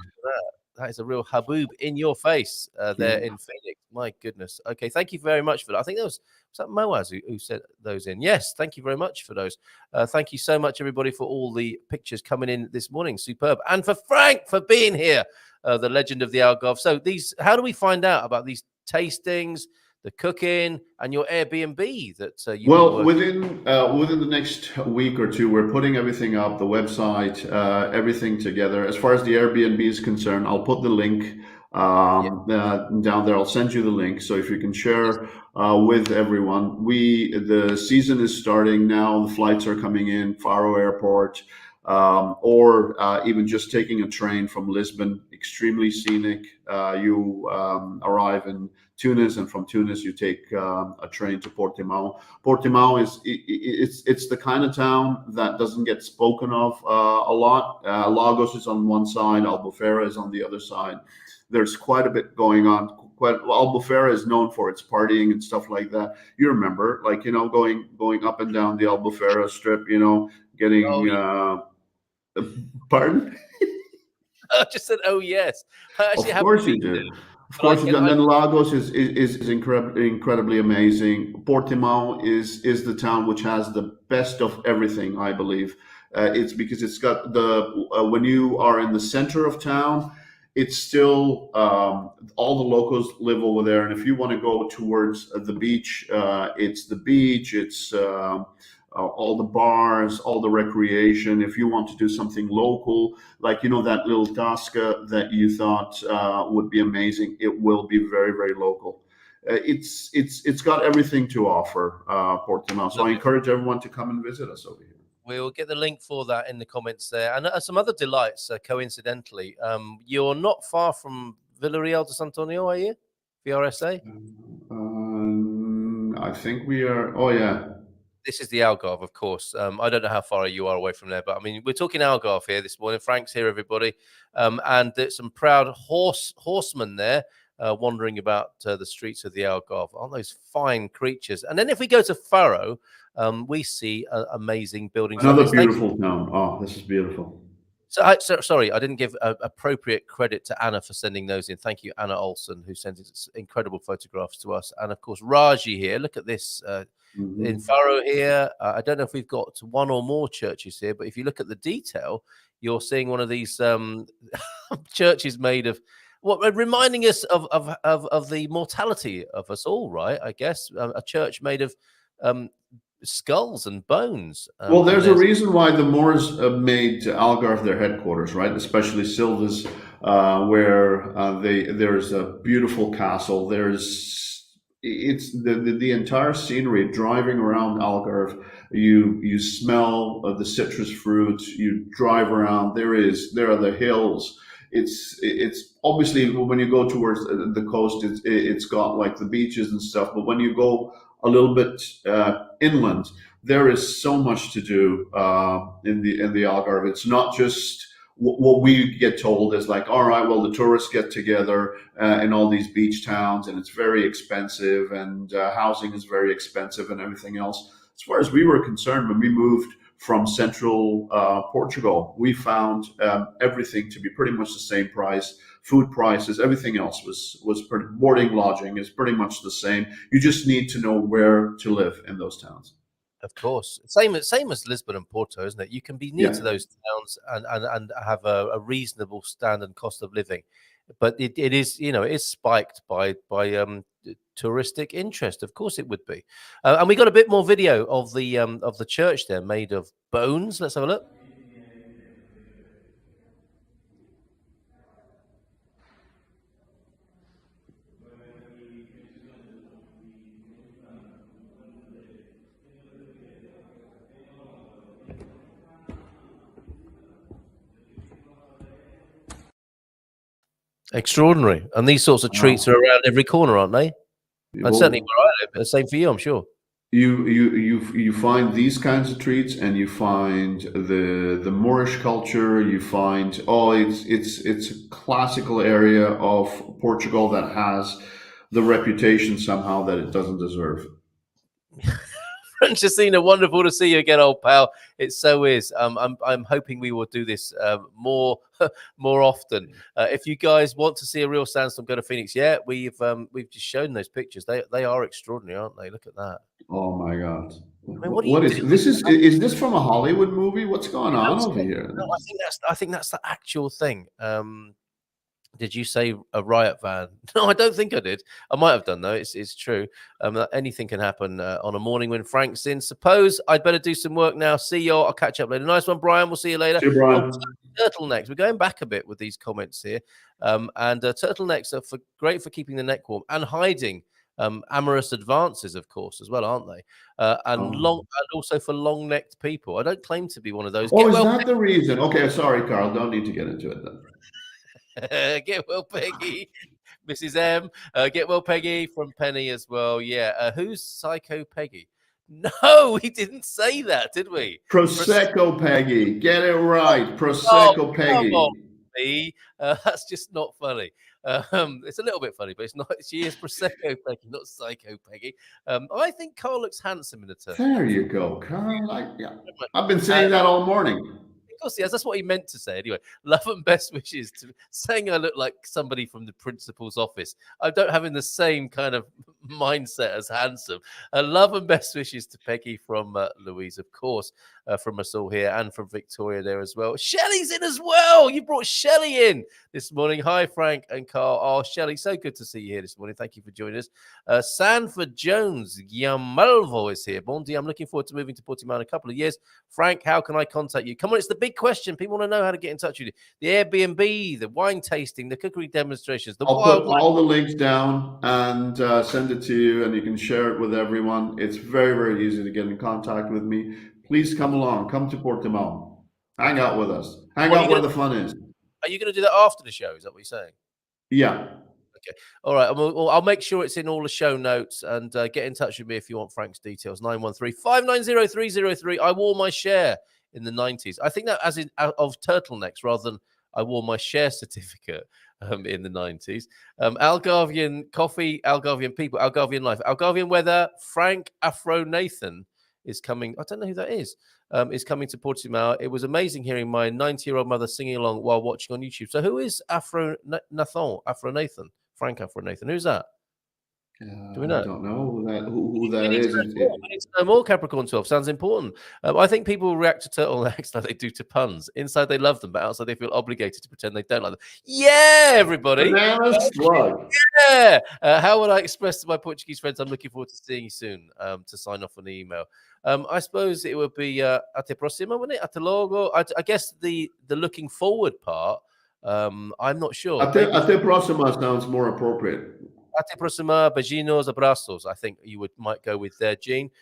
That is a real haboob in your face there in Phoenix. My goodness. Okay, thank you very much for that. I think was that Moaz who sent those in. Yes, thank you very much for those. Thank you so much, everybody, for all the pictures coming in this morning. Superb. And for Frank for being here, the legend of the Algarve. So how do we find out about these tastings, the cooking, and your Airbnb that you within the next week or two, we're putting everything up, the website, everything together. As far as the Airbnb is concerned, I'll put the link down there. I'll send you the link, so if you can share with everyone. The season is starting now. The flights are coming in, Faro Airport, or even just taking a train from Lisbon. Extremely scenic. You arrive in Tunis, and from Tunis you take a train to Portimao. Portimao it's the kind of town that doesn't get spoken of a lot. Lagos is on one side, Albufeira is on the other side. There's quite a bit going on. Albufeira is known for its partying and stuff like that. You remember, like, going up and down the Albufeira strip, getting pardon? I just said, oh yes. Of course you do. Of course you do. And then Lagos is incredibly amazing. Portimao is the town which has the best of everything, I believe. It's because it's got when you are in the center of town, it's still all the locals live over there. And if you want to go towards the beach, it's the beach. It's all the bars, all the recreation. If you want to do something local, like that little tasca that you thought would be amazing, it will be very, very local. It's got everything to offer, Portimao. So I encourage everyone to come and visit us over here. We'll get the link for that in the comments there. And some other delights, coincidentally. You're not far from Villarreal de Santonio, are you? VRSA? I think we are. Oh, yeah. This is the Algarve, of course. I don't know how far you are away from there, but I mean, we're talking Algarve here this morning. Frank's here, everybody. And there's some proud horsemen there wandering about the streets of the Algarve. Aren't those fine creatures? And then if we go to Faro, we see amazing buildings. Another beautiful town. Oh, this is beautiful. So sorry, I didn't give appropriate credit to Anna for sending those in. Thank you, Anna Olsen, who sent incredible photographs to us. And of course, Raji here. Look at this in Faro here. I don't know if we've got one or more churches here, but if you look at the detail, you're seeing one of these churches made of reminding us of the mortality of us all, right? I guess a church made of skulls and bones. Well, there's a reason why the Moors made Algarve their headquarters, right? Especially Silves, where there's a beautiful castle. It's the entire scenery driving around Algarve. You smell the citrus fruits. You drive around. There are the hills. It's obviously when you go towards the coast, it's got like the beaches and stuff. But when you go a little bit inland, there is so much to do in the Algarve. It's not just what we get told is like, all right, well, the tourists get together in all these beach towns, and it's very expensive, and housing is very expensive, and everything else. As far as we were concerned, when we moved from central Portugal, we found everything to be pretty much the same price. Food prices, everything else was pretty, boarding, lodging is pretty much the same. You just need to know where to live in those towns. Of course, same as Lisbon and Porto, isn't it? You can be near to those towns and have a reasonable standard and cost of living, but it is it is spiked by touristic interest. Of course, it would be. And we got a bit more video of the church there, made of bones. Let's have a look. Extraordinary. And these sorts of treats are around every corner, aren't they? And Well, certainly where I live. The same for you, I'm sure. you find these kinds of treats, and you find the Moorish culture. You find it's a classical area of Portugal that has the reputation somehow that it doesn't deserve. Francesina, wonderful to see you again, old pal. It so is. I'm hoping we will do this more often. If you guys want to see a real sandstorm, go to Phoenix. Yeah, we've just shown those pictures. They are extraordinary, aren't they? Look at that. Oh my God! I mean, What is this? Is this from a Hollywood movie? What's going on over here? No, I think that's the actual thing. Did you say a riot van? No, I don't think I did. I might have done though. It's true. Anything can happen on a morning when Frank's in. Suppose I'd better do some work now. See y'all. I'll catch up later. Nice one, Brian. We'll see you later. See you, Brian. Turtlenecks. We're going back a bit with these comments here. And turtlenecks are great for keeping the neck warm and hiding amorous advances, of course, as well, aren't they? And also for long-necked people. I don't claim to be one of those. Oh, is that the reason? Okay, sorry, Carl. Don't need to get into it then. Get well, Peggy. Mrs. M. Get well, Peggy from Penny as well. Yeah. Who's Psycho Peggy? No, we didn't say that, did we? Prosecco Peggy. Get it right. Prosecco Peggy. Come on, me. That's just not funny. It's a little bit funny, but it's not. She is Prosecco Peggy, not Psycho Peggy. I think Carl looks handsome in a turn. There you go, Carl. Yeah. I've been saying that all morning. Of course, yes, that's what he meant to say. Anyway, love and best wishes to saying I look like somebody from the principal's office. I don't have in the same kind of mindset as handsome. Love and best wishes to Peggy from Louise, of course, from us all here, and from Victoria there as well. Shelley's in as well. You brought Shelley in this morning. Hi, Frank and Carl. Oh, Shelley, so good to see you here this morning. Thank you for joining us. Sanford Jones, Guillermo is here. Bon dia. I'm looking forward to moving to Portimao in a couple of years. Frank, how can I contact you? Come on, it's the big question. People want to know how to get in touch with you. The Airbnb, the wine tasting, the cookery demonstrations. I'll put all the links down and send it to you, and you can share it with everyone. It's very, very easy to get in contact with me. Please come along. Come to Portimao. Hang out with us. Hang out where the fun is. Are you going to do that after the show? Is that what you're saying? Yeah. Okay. All right. I'll make sure it's in all the show notes, and get in touch with me if you want Frank's details. 913-590-303. I wore my share in the 90s. I think that as in of turtlenecks rather than I wore my share certificate in the 90s. Algarvian coffee, Algarvian people, Algarvian life, Algarvian weather. Frank Afro Nathan is coming. I don't know who that is. Is coming to Portimao. It was amazing hearing my 90-year-old mother singing along while watching on YouTube. So who is Afro Nathan? Frank Afro Nathan. Who's that? Do we know? I don't know who that is. We need to know more. Capricorn 12 sounds important. I think people react to turtlenecks like they do to puns. Inside they love them, but outside they feel obligated to pretend they don't like them. Yeah, everybody. Yeah. How would I express to my Portuguese friends I'm looking forward to seeing you soon to sign off on the email? I suppose it would be até próxima, wouldn't it? Até logo. I guess the looking forward part, I'm not sure. Até próxima sounds more appropriate. Até próxima, beijinhos, abraços. I think you might go with there, Gene.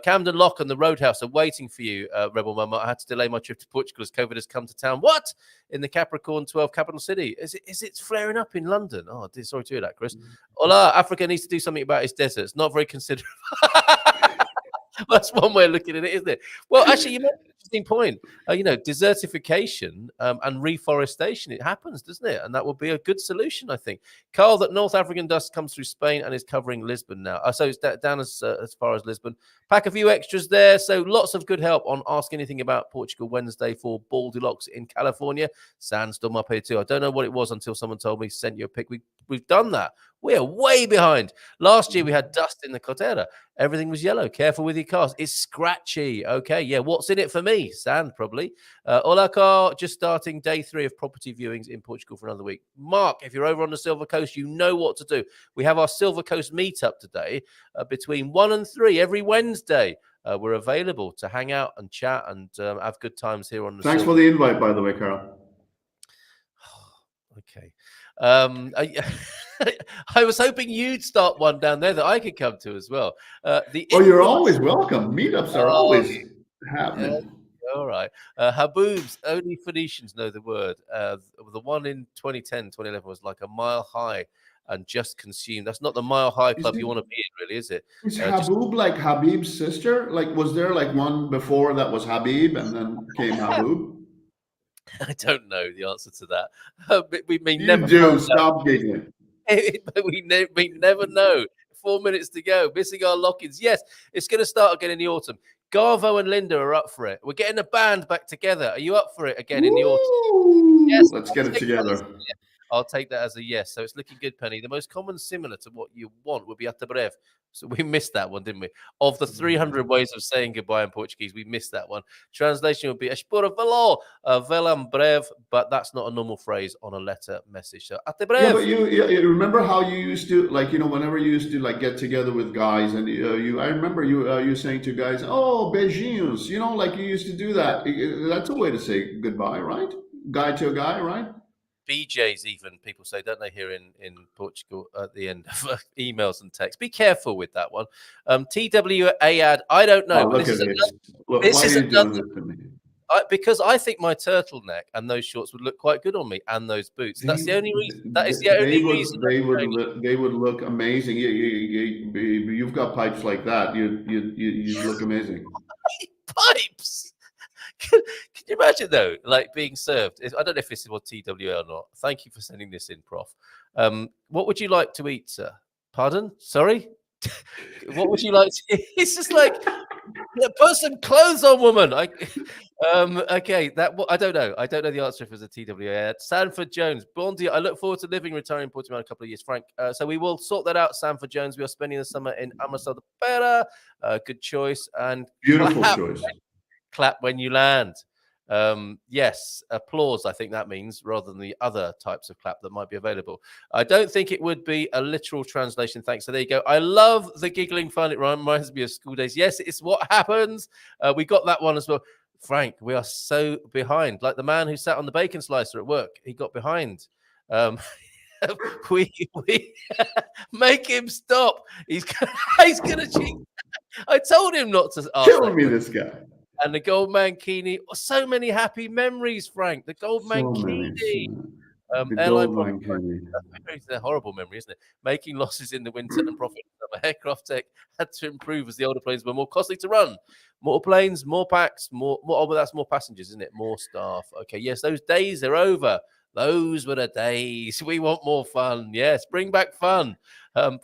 Camden Lock and the Roadhouse are waiting for you, Rebel Mama. I had to delay my trip to Portugal as COVID has come to town. What? In the Capricorn 12 capital city? Is it flaring up in London? Oh, sorry to hear that, Chris. Hola, Africa needs to do something about its deserts. Not very considerate. That's one way of looking at it, isn't it? Well, actually, you made an interesting point. Desertification and reforestation, it happens, doesn't it? And that would be a good solution, I think. Carl, that North African dust comes through Spain and is covering Lisbon now. So it's down as far as Lisbon. Pack a few extras there. So lots of good help on Ask Anything About Portugal Wednesday for Baldilocks in California. Sandstorm up here too. I don't know what it was until someone told me, sent you a pic. We've done that. We're way behind. Last year we had dust in the Cordera. Everything was yellow. Careful with your cars. It's scratchy. Okay, yeah. What's in it for me? Sand, probably. Hola, Carl. Just starting day 3 of property viewings in Portugal for another week. Mark, if you're over on the Silver Coast, you know what to do. We have our Silver Coast meetup today between 1 and 3 every Wednesday. We're available to hang out and chat and have good times here on the Thanks for the invite, by the way, Carl. Okay. I was hoping you'd start one down there that I could come to as well. You're always welcome. Meetups are always happening. All right. Haboobs, only Phoenicians know the word. The one in 2010, 2011 was like a mile high and just consumed. That's not the mile high club you want to be in, really, is it? Is Haboub like Habib's sister? Like, was there like one before that was Habib and then came Haboub? I don't know the answer to that. But we may You never do. find Stop giggling. but we never know. 4 minutes to go. Missing our lock-ins. Yes, it's going to start again in the autumn. Garvo and Linda are up for it. We're getting a band back together. Are you up for it again in the autumn? Yes. Let's get it together. I'll take that as a yes. So it's looking good, Penny. The most common similar to what you want would be até breve. So we missed that one, didn't we? Of the 300 ways of saying goodbye in Portuguese, we missed that one. Translation would be espero velo, velam breve, but that's not a normal phrase on a letter message. So até breve. Yeah, but you remember how you used to, like, whenever you used to like get together with guys, and I remember you saying to guys, "Oh, beijinhos," like you used to do that. That's a way to say goodbye, right? Guy to a guy, right? BJs, even people say, don't they, here in Portugal at the end of emails and texts. Be careful with that one. TWA ad, I don't know. Oh, but look at this. Look, this why is are you doing another, this to me? because I think my turtleneck and those shorts would look quite good on me, and those boots. That's the only reason. That is the only reason. They would look amazing. You've got pipes like that. You look amazing. Pipes. Can you imagine though, like being served? I don't know if this is what TWA or not. Thank you for sending this in, Prof. What would you like to eat, sir? Pardon? Sorry. What would you like to eat? It's just like, put some clothes on, woman. Okay, I don't know. I don't know the answer if it's a TWA. Sanford Jones, Bondi. I look forward to living, retiring in Portugal in a couple of years, Frank. So we will sort that out, Sanford Jones. We are spending the summer in Amaral de Pera. Good choice and beautiful choice. Clap when you land. Yes, applause, I think that means, rather than the other types of clap that might be available. I don't think it would be a literal translation. Thanks. So there you go. I love the giggling fun. It reminds me of school days. Yes, it's what happens. We got that one as well. Frank, we are so behind. Like the man who sat on the bacon slicer at work. He got behind. We make him stop. He's going to cheat. I told him not to ask. Killing me, this guy. And the gold mankini. So many happy memories, Frank. The gold mankini. Airline profit. It's a horrible memory, isn't it? Making losses in the winter and profit in summer. Aircraft tech had to improve as the older planes were more costly to run. More planes, more packs, more. Oh, but that's more passengers, isn't it? More staff. Okay, yes, those days are over. Those were the days. We want more fun. Yes, bring back fun.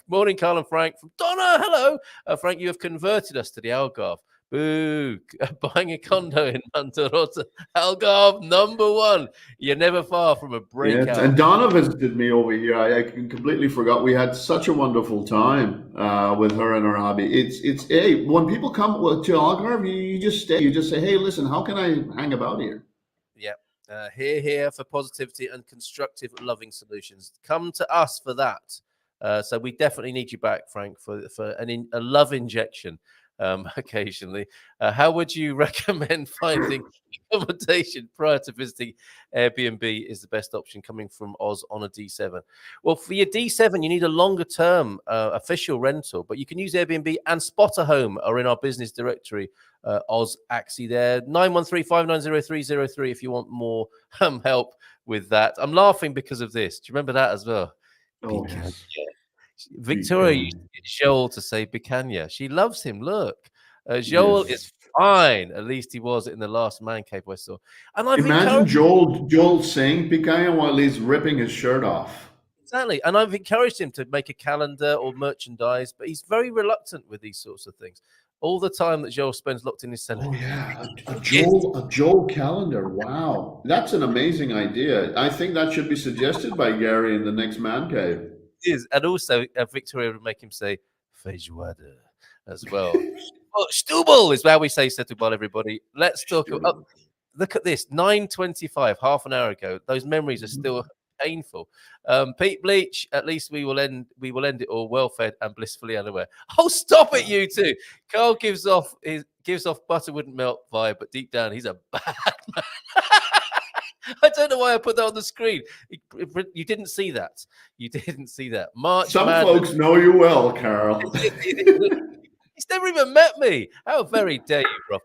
Morning, Carl and Frank from Donna. Hello, Frank. You have converted us to the Algarve. Boo! Buying a condo in Mantarota, Algarve, #1. You're never far from a breakout. Yes, and Donna visited me over here. I completely forgot. We had such a wonderful time with her and her hobby. It's hey, when people come to Algarve, you just stay. You just say, hey, listen, how can I hang about here? Yeah. Here for positivity and constructive loving solutions. Come to us for that. So we definitely need you back, Frank, for a love injection. Occasionally. How would you recommend finding accommodation prior to visiting? Airbnb is the best option coming from Oz on a D7. Well, for your D7, you need a longer term official rental, but you can use Airbnb and Spotter Home are in our business directory. Oz Axie there, 913-590-303 if you want more help with that. I'm laughing because of this. Do you remember that as well? Oh, yes. Victoria used to get Joel to say Bicanya. She loves him. Look, Joel is fine. At least he was in the last man cave I saw. And imagine Joel saying Bicanya while he's ripping his shirt off. Exactly. And I've encouraged him to make a calendar or merchandise, but he's very reluctant with these sorts of things. All the time that Joel spends locked in his cell. Oh yeah, a Joel calendar. Wow, that's an amazing idea. I think that should be suggested by Gary in the next man cave. Is and also Victoria would make him say feijoada as well. Well, Stubble is where we say setubal, everybody. Let's talk about. Look at this, 9:25, half an hour ago. Those memories are still painful. Pete Bleach, at least we will end it all well fed and blissfully unaware. Oh, stop it, you two. Carl gives off butter wouldn't melt vibe, but deep down he's a bad man. I don't know why I put that on the screen. You didn't see that. You didn't see that. March. Some folks know you well, Carl. He's never even met me. How very dare you, bro.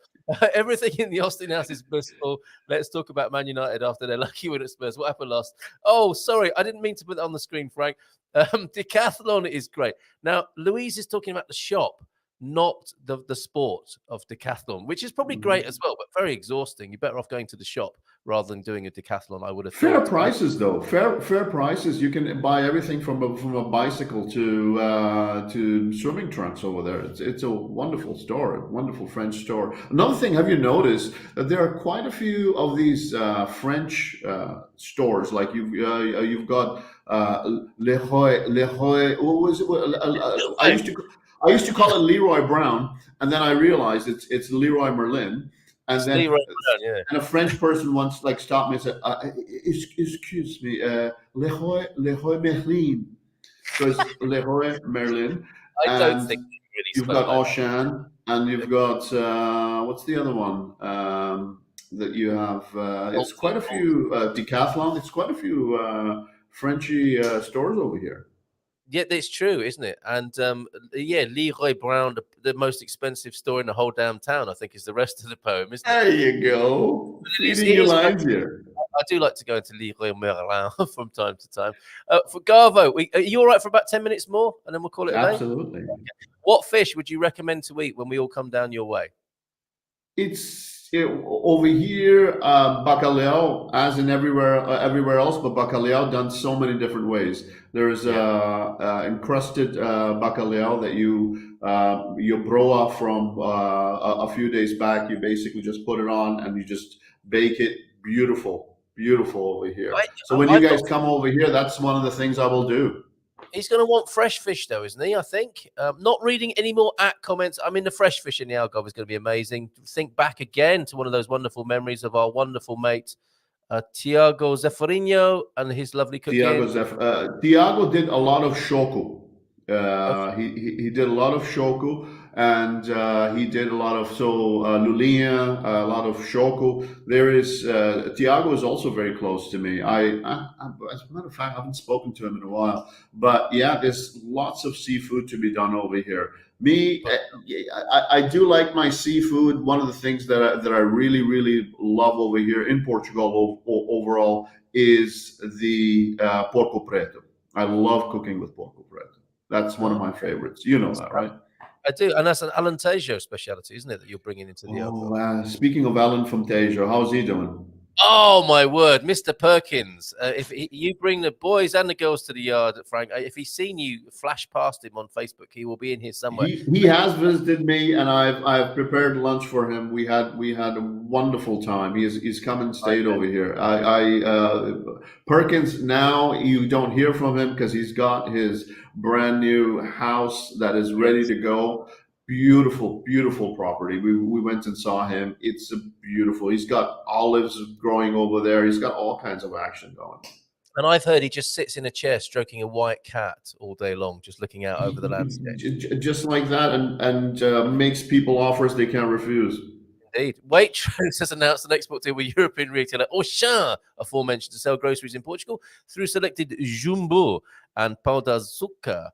Everything in the Austin house is blissful. Let's talk about Man United after their lucky win at Spurs. What happened last? Oh, sorry, I didn't mean to put that on the screen, Frank. Decathlon is great. Now, Louise is talking about the shop, not the sport of decathlon, which is probably great as well, but very exhausting. You're better off going to the shop rather than doing a decathlon, I would have Fair thought. prices, though. Fair prices. You can buy everything from a bicycle to swimming trunks over there. It's a wonderful store, a wonderful French store. Another thing, have you noticed that there are quite a few of these French stores? Like you've got Leroy. What was it? I used to call it Leroy Brown, and then I realized it's Leroy Merlin. And then Leroy Brown, yeah. And a French person once like stopped me and said, "Excuse me, Leroy Merlin." So it's Leroy Merlin. I don't think really you've got Auchan, and you've got what's the other one that you have? It's quite a few Decathlon. It's quite a few Frenchy stores over here. Yeah, that's true, isn't it? And yeah, Leroy Brown, the most expensive store in the whole damn town, I think, is the rest of the poem, isn't it? There you go. Feeding your lines here. I do like to go into Leroy Merlin from time to time. For Garvo, are you all right for about 10 minutes more, and then we'll call it a day? Absolutely. What fish would you recommend to eat when we all come down your way? Over here, bacalhau, as in everywhere else, but bacalhau done so many different ways. There's encrusted bacalhau that you broa from a few days back. You basically just put it on and you just bake it. Beautiful over here. So when you guys come over here, that's one of the things I will do. He's going to want fresh fish, though, isn't he? I think. Not reading any more comments. I mean, the fresh fish in the Algarve is going to be amazing. Think back again to one of those wonderful memories of our wonderful mate, Tiago Zeferino, and his lovely cooking. Tiago did a lot of shoku. He did a lot of shoku, and he did a lot of lulinha, a lot of shoku. There is Tiago is also very close to me. As a matter of fact, I haven't spoken to him in a while, but yeah, there's lots of seafood to be done over here. I do like my seafood. One of the things that I really love over here in Portugal overall is the porco preto. I love cooking with porco preto. That's one of my favorites. You know that, right? I do, and that's an Alentejo speciality, isn't it, that you're bringing into the Algarve? Speaking of Alan from Tejo, how's he doing? Oh, my word, Mr. Perkins. If you bring the boys and the girls to the yard, Frank, if he's seen you flash past him on Facebook, he will be in here somewhere. He has visited me, and I've prepared lunch for him. We had a wonderful time. He's come and stayed over here. Perkins, now you don't hear from him because he's got his brand new house that is ready to go. Beautiful property. We went and saw him. It's beautiful. He's got olives growing over there. He's got all kinds of action going. And I've heard he just sits in a chair stroking a white cat all day long, just looking out over the landscape. Just like that, and makes people offers they can't refuse. Indeed. Waitrose has announced an export deal with European retailer Auchan, aforementioned, to sell groceries in Portugal through selected Jumbo and Pão de Açúcar.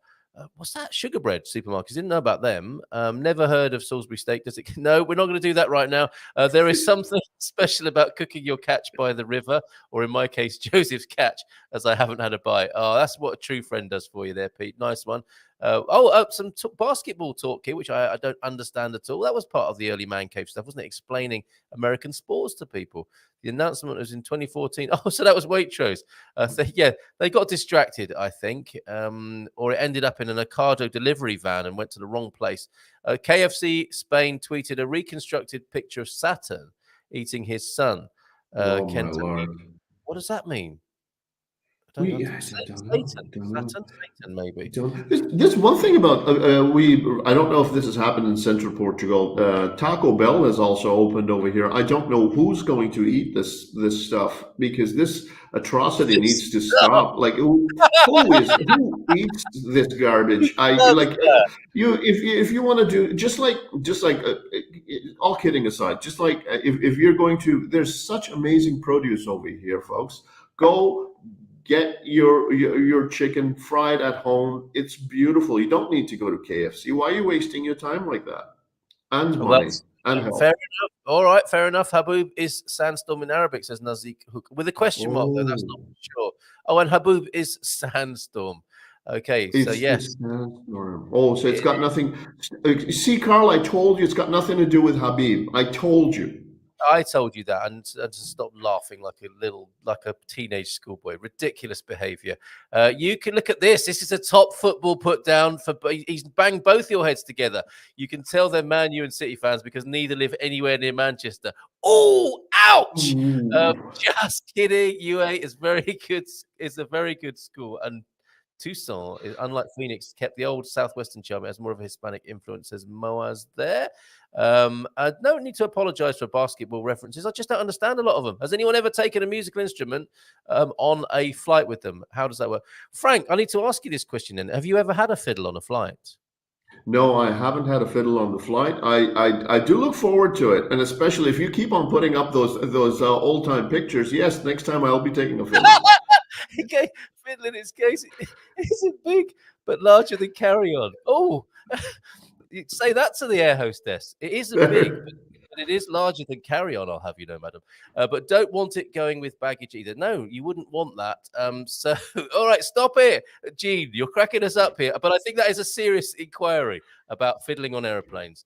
What's that? Sugar bread supermarkets. Didn't know about them. Never heard of Salisbury steak. Does it? No, we're not going to do that right now. There is something special about cooking your catch by the river, or in my case, Joseph's catch, as I haven't had a bite. Oh, that's what a true friend does for you there, Pete. Nice one. Some basketball talk here, which I don't understand at all. That was part of the early Man Cave stuff, wasn't it? Explaining American sports to people. The announcement was in 2014. Oh, so that was Waitrose. They got distracted, I think, or it ended up in an Ocado delivery van and went to the wrong place. KFC Spain tweeted a reconstructed picture of Saturn eating his son. Lord. What does that mean? Satan, maybe. There's one thing about I don't know if this has happened in Central Portugal. Taco Bell has also opened over here. I don't know who's going to eat this stuff, because this atrocity needs to stop. Like who eats this garbage? If you want to do just like all kidding aside, just like if you're going to, there's such amazing produce over here, folks. Go get your chicken fried at home. It's beautiful. You don't need to go to KFC. Why are you wasting your time like that? And money. and help. Fair enough. All right, fair enough. Haboob is sandstorm in Arabic, says Nazik Hook. With a question mark, though, that's not sure. Oh, and Haboob is sandstorm. Okay, so yes. Sandstorm. Oh, so it's got nothing. See, Carl, I told you it's got nothing to do with Habib. I told you. I told you that, and to stop laughing like a teenage schoolboy. Ridiculous behaviour. You can look at this. This is a top football put down for. He's banged both your heads together. You can tell they're Man U and City fans because neither live anywhere near Manchester. Oh, ouch! Just kidding. UA is very good. It's a very good school, and Tucson, unlike Phoenix, kept the old southwestern charm. It has more of a Hispanic influence, says Moaz there. I don't need to apologize for basketball references. I just don't understand a lot of them. Has anyone ever taken a musical instrument on a flight with them? How does that work? Frank, I need to ask you this question then. Have you ever had a fiddle on a flight? No, I haven't had a fiddle on the flight. I do look forward to it, and especially if you keep on putting up those old time pictures. Yes, next time I'll be taking a fiddle. Okay, fiddle in its case isn't big, but larger than carry-on. Oh, say that to the air hostess. It isn't big, but it is larger than carry-on, I'll have you know, madam. But don't want it going with baggage either. No, you wouldn't want that. So, all right, stop it. Gene, you're cracking us up here. But I think that is a serious inquiry about fiddling on aeroplanes.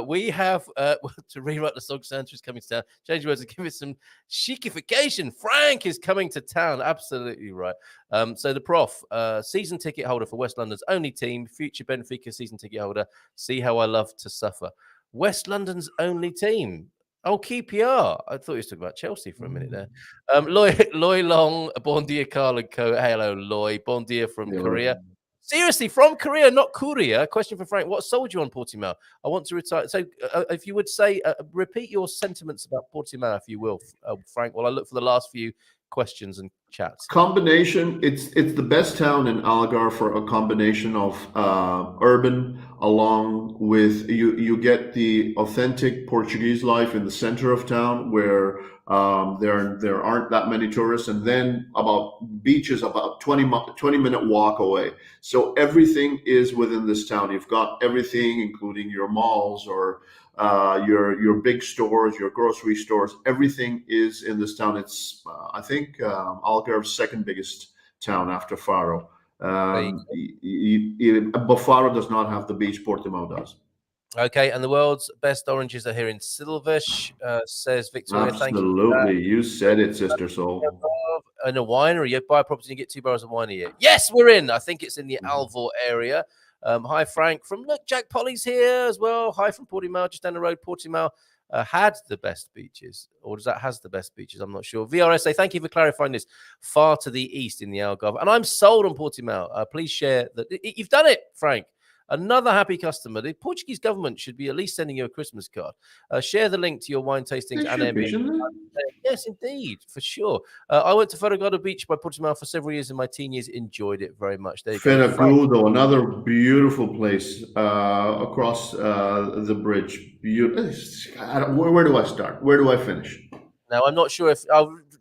We have to rewrite the song. Santa is coming to town. Change words and give it some chicification. Frank is coming to town. Absolutely right. So the prof, season ticket holder for West London's only team, future Benfica season ticket holder. See how I love to suffer. West London's only team. Oh, QPR. I thought you were talking about Chelsea for a minute there. Loy Long, Bon dia, Carl and Co. Hello, Loy. Bon dia from Korea. Seriously, from Korea, not Korea. Question for Frank. What sold you on Portimao? I want to retire. So if you would say, repeat your sentiments about Portimao, if you will, Frank, while I look for the last few questions and chats. Combination. It's the best town in Algarve for a combination of urban along with you get the authentic Portuguese life in the center of town where there aren't that many tourists, and then about beaches about 20-minute walk away. So everything is within this town. You've got everything, including your malls or your big stores, your grocery stores. Everything is in this town. It's I think Algarve's second biggest town after Faro. Faro does not have the beach. Portimao does. Okay, and the world's best oranges are here in Silvish, says Victoria. Absolutely. Thank you. You said it, Sister Soul. In a winery, you buy a property and get 2 barrels of wine a year. Yes, we're in. I think it's in the Alvor area. Hi, Frank. Look, Jack Polly's here as well. Hi from Portimao, just down the road. Portimao had the best beaches, or has the best beaches? I'm not sure. VRSA, thank you for clarifying this. Far to the east in the Algarve. And I'm sold on Portimao. Please share that. You've done it, Frank. Another happy customer. The Portuguese government should be at least sending you a Christmas card. Share the link to your wine tastings and Airbnb. Yes, indeed, for sure. I went to Faragodo Beach by Portimao for several years in my teen years. Enjoyed it very much. Faragodo, another beautiful place across the bridge. Where do I start? Where do I finish? Now, I'm not sure if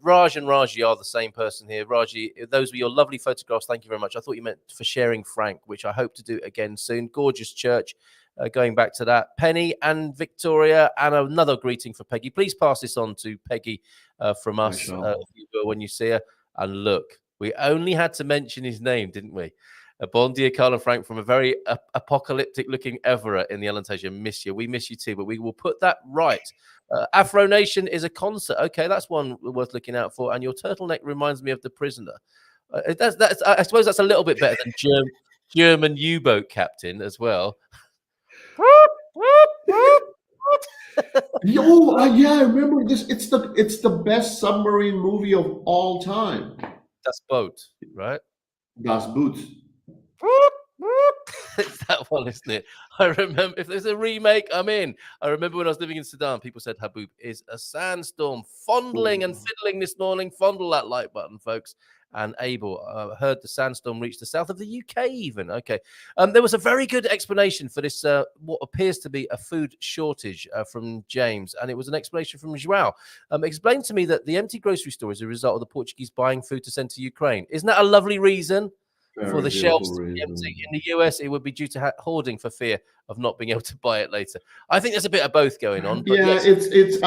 Raj and Raji are the same person here. Raji, those were your lovely photographs. Thank you very much. I thought you meant for sharing Frank, which I hope to do again soon. Gorgeous church. Going back to that. Penny and Victoria, and another greeting for Peggy. Please pass this on to Peggy from us when you see her. And look, we only had to mention his name, didn't we? Bon dia, Carl and Frank, from a very apocalyptic-looking Everett in the Alentejo. Miss you. We miss you too, but we will put that right. Afro Nation is a concert. Okay, that's one worth looking out for. And your turtleneck reminds me of The Prisoner. I suppose that's a little bit better than German U-boat captain as well. Yeah, I remember this. It's the best submarine movie of all time. Das Boot, right? Das Boot. It's that one, isn't it? I remember if there's a remake, I'm in. I remember when I was living in Sudan, people said Haboob is a sandstorm. Fondling and fiddling this morning. Fondle that like button, folks. And Abel heard the sandstorm reach the south of the UK even. Okay. There was a very good explanation for this, what appears to be a food shortage from James. And it was an explanation from João. Explained to me that the empty grocery store is a result of the Portuguese buying food to send to Ukraine. Isn't that a lovely reason? for Very the beautiful shelves to be empty. reason. In the US, it would be due to hoarding for fear of not being able to buy it later. I think there's a bit of both going on. But Yeah, yes. it's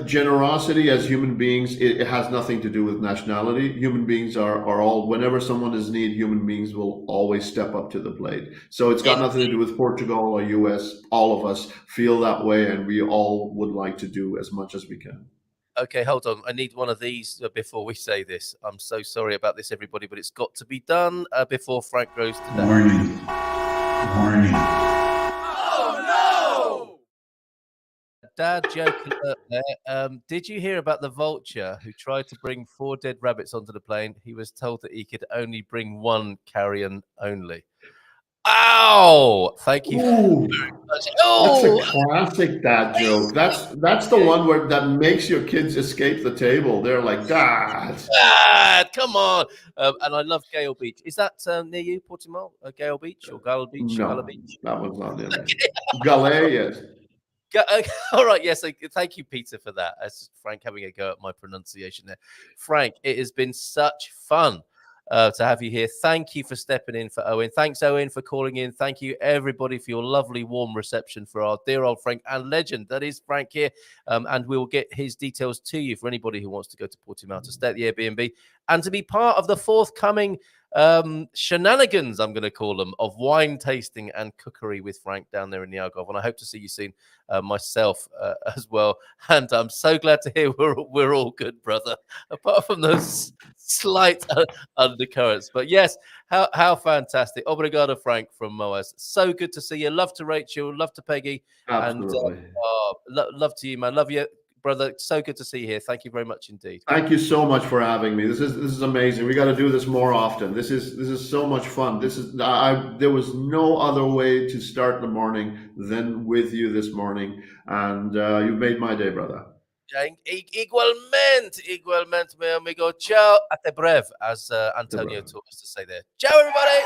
generosity as human beings. It has nothing to do with nationality. Human beings are all, whenever someone is in need, human beings will always step up to the plate. So it's got nothing to do with Portugal or US. All of us feel that way, and we all would like to do as much as we can. Okay, hold on. I need one of these before we say this. I'm so sorry about this, everybody, but it's got to be done before Frank goes to that. Warning. Warning. Oh, no! Dad joke alert there. Did you hear about the vulture who tried to bring 4 dead rabbits onto the plane? He was told that he could only bring 1 carrion only. Ow! Thank you Ooh, very much. that's a Oh! classic dad joke. That's the one where that makes your kids escape the table. They're like, Dad. Dad, come on. And I love Gale Beach. Is that near you, Portimao? Gale Beach or Gala Beach? Gala No, Beach? that was not the other. Galais, yes. All right, yes. Thank you, Peter, for that. That's Frank having a go at my pronunciation there. Frank, it has been such fun to have you here. Thank you for stepping in for Owen. Thanks, Owen, for calling in. Thank you, everybody, for your lovely, warm reception for our dear old Frank and legend. That is Frank here. And we'll get his details to you for anybody who wants to go to Portimao to stay at the Airbnb and to be part of the forthcoming shenanigans, I'm going to call them, of wine tasting and cookery with Frank down there in the Algarve. And I hope to see you soon myself as well. And I'm so glad to hear we're all good, brother, apart from those slight undercurrents. But yes, how fantastic. Obrigado, Frank from Moaz. So good to see you. Love to Rachel. Love to Peggy. Absolutely. And love to you, man. Love you, brother. So good to see you here. Thank you very much indeed. Thank you so much for having me. This is amazing. We got to do this more often. This is so much fun. There was no other way to start the morning than with you this morning, and you made my day, brother. Igualmente, meu amigo. Ciao, até breve, as Antonio taught us to say there. Ciao, everybody.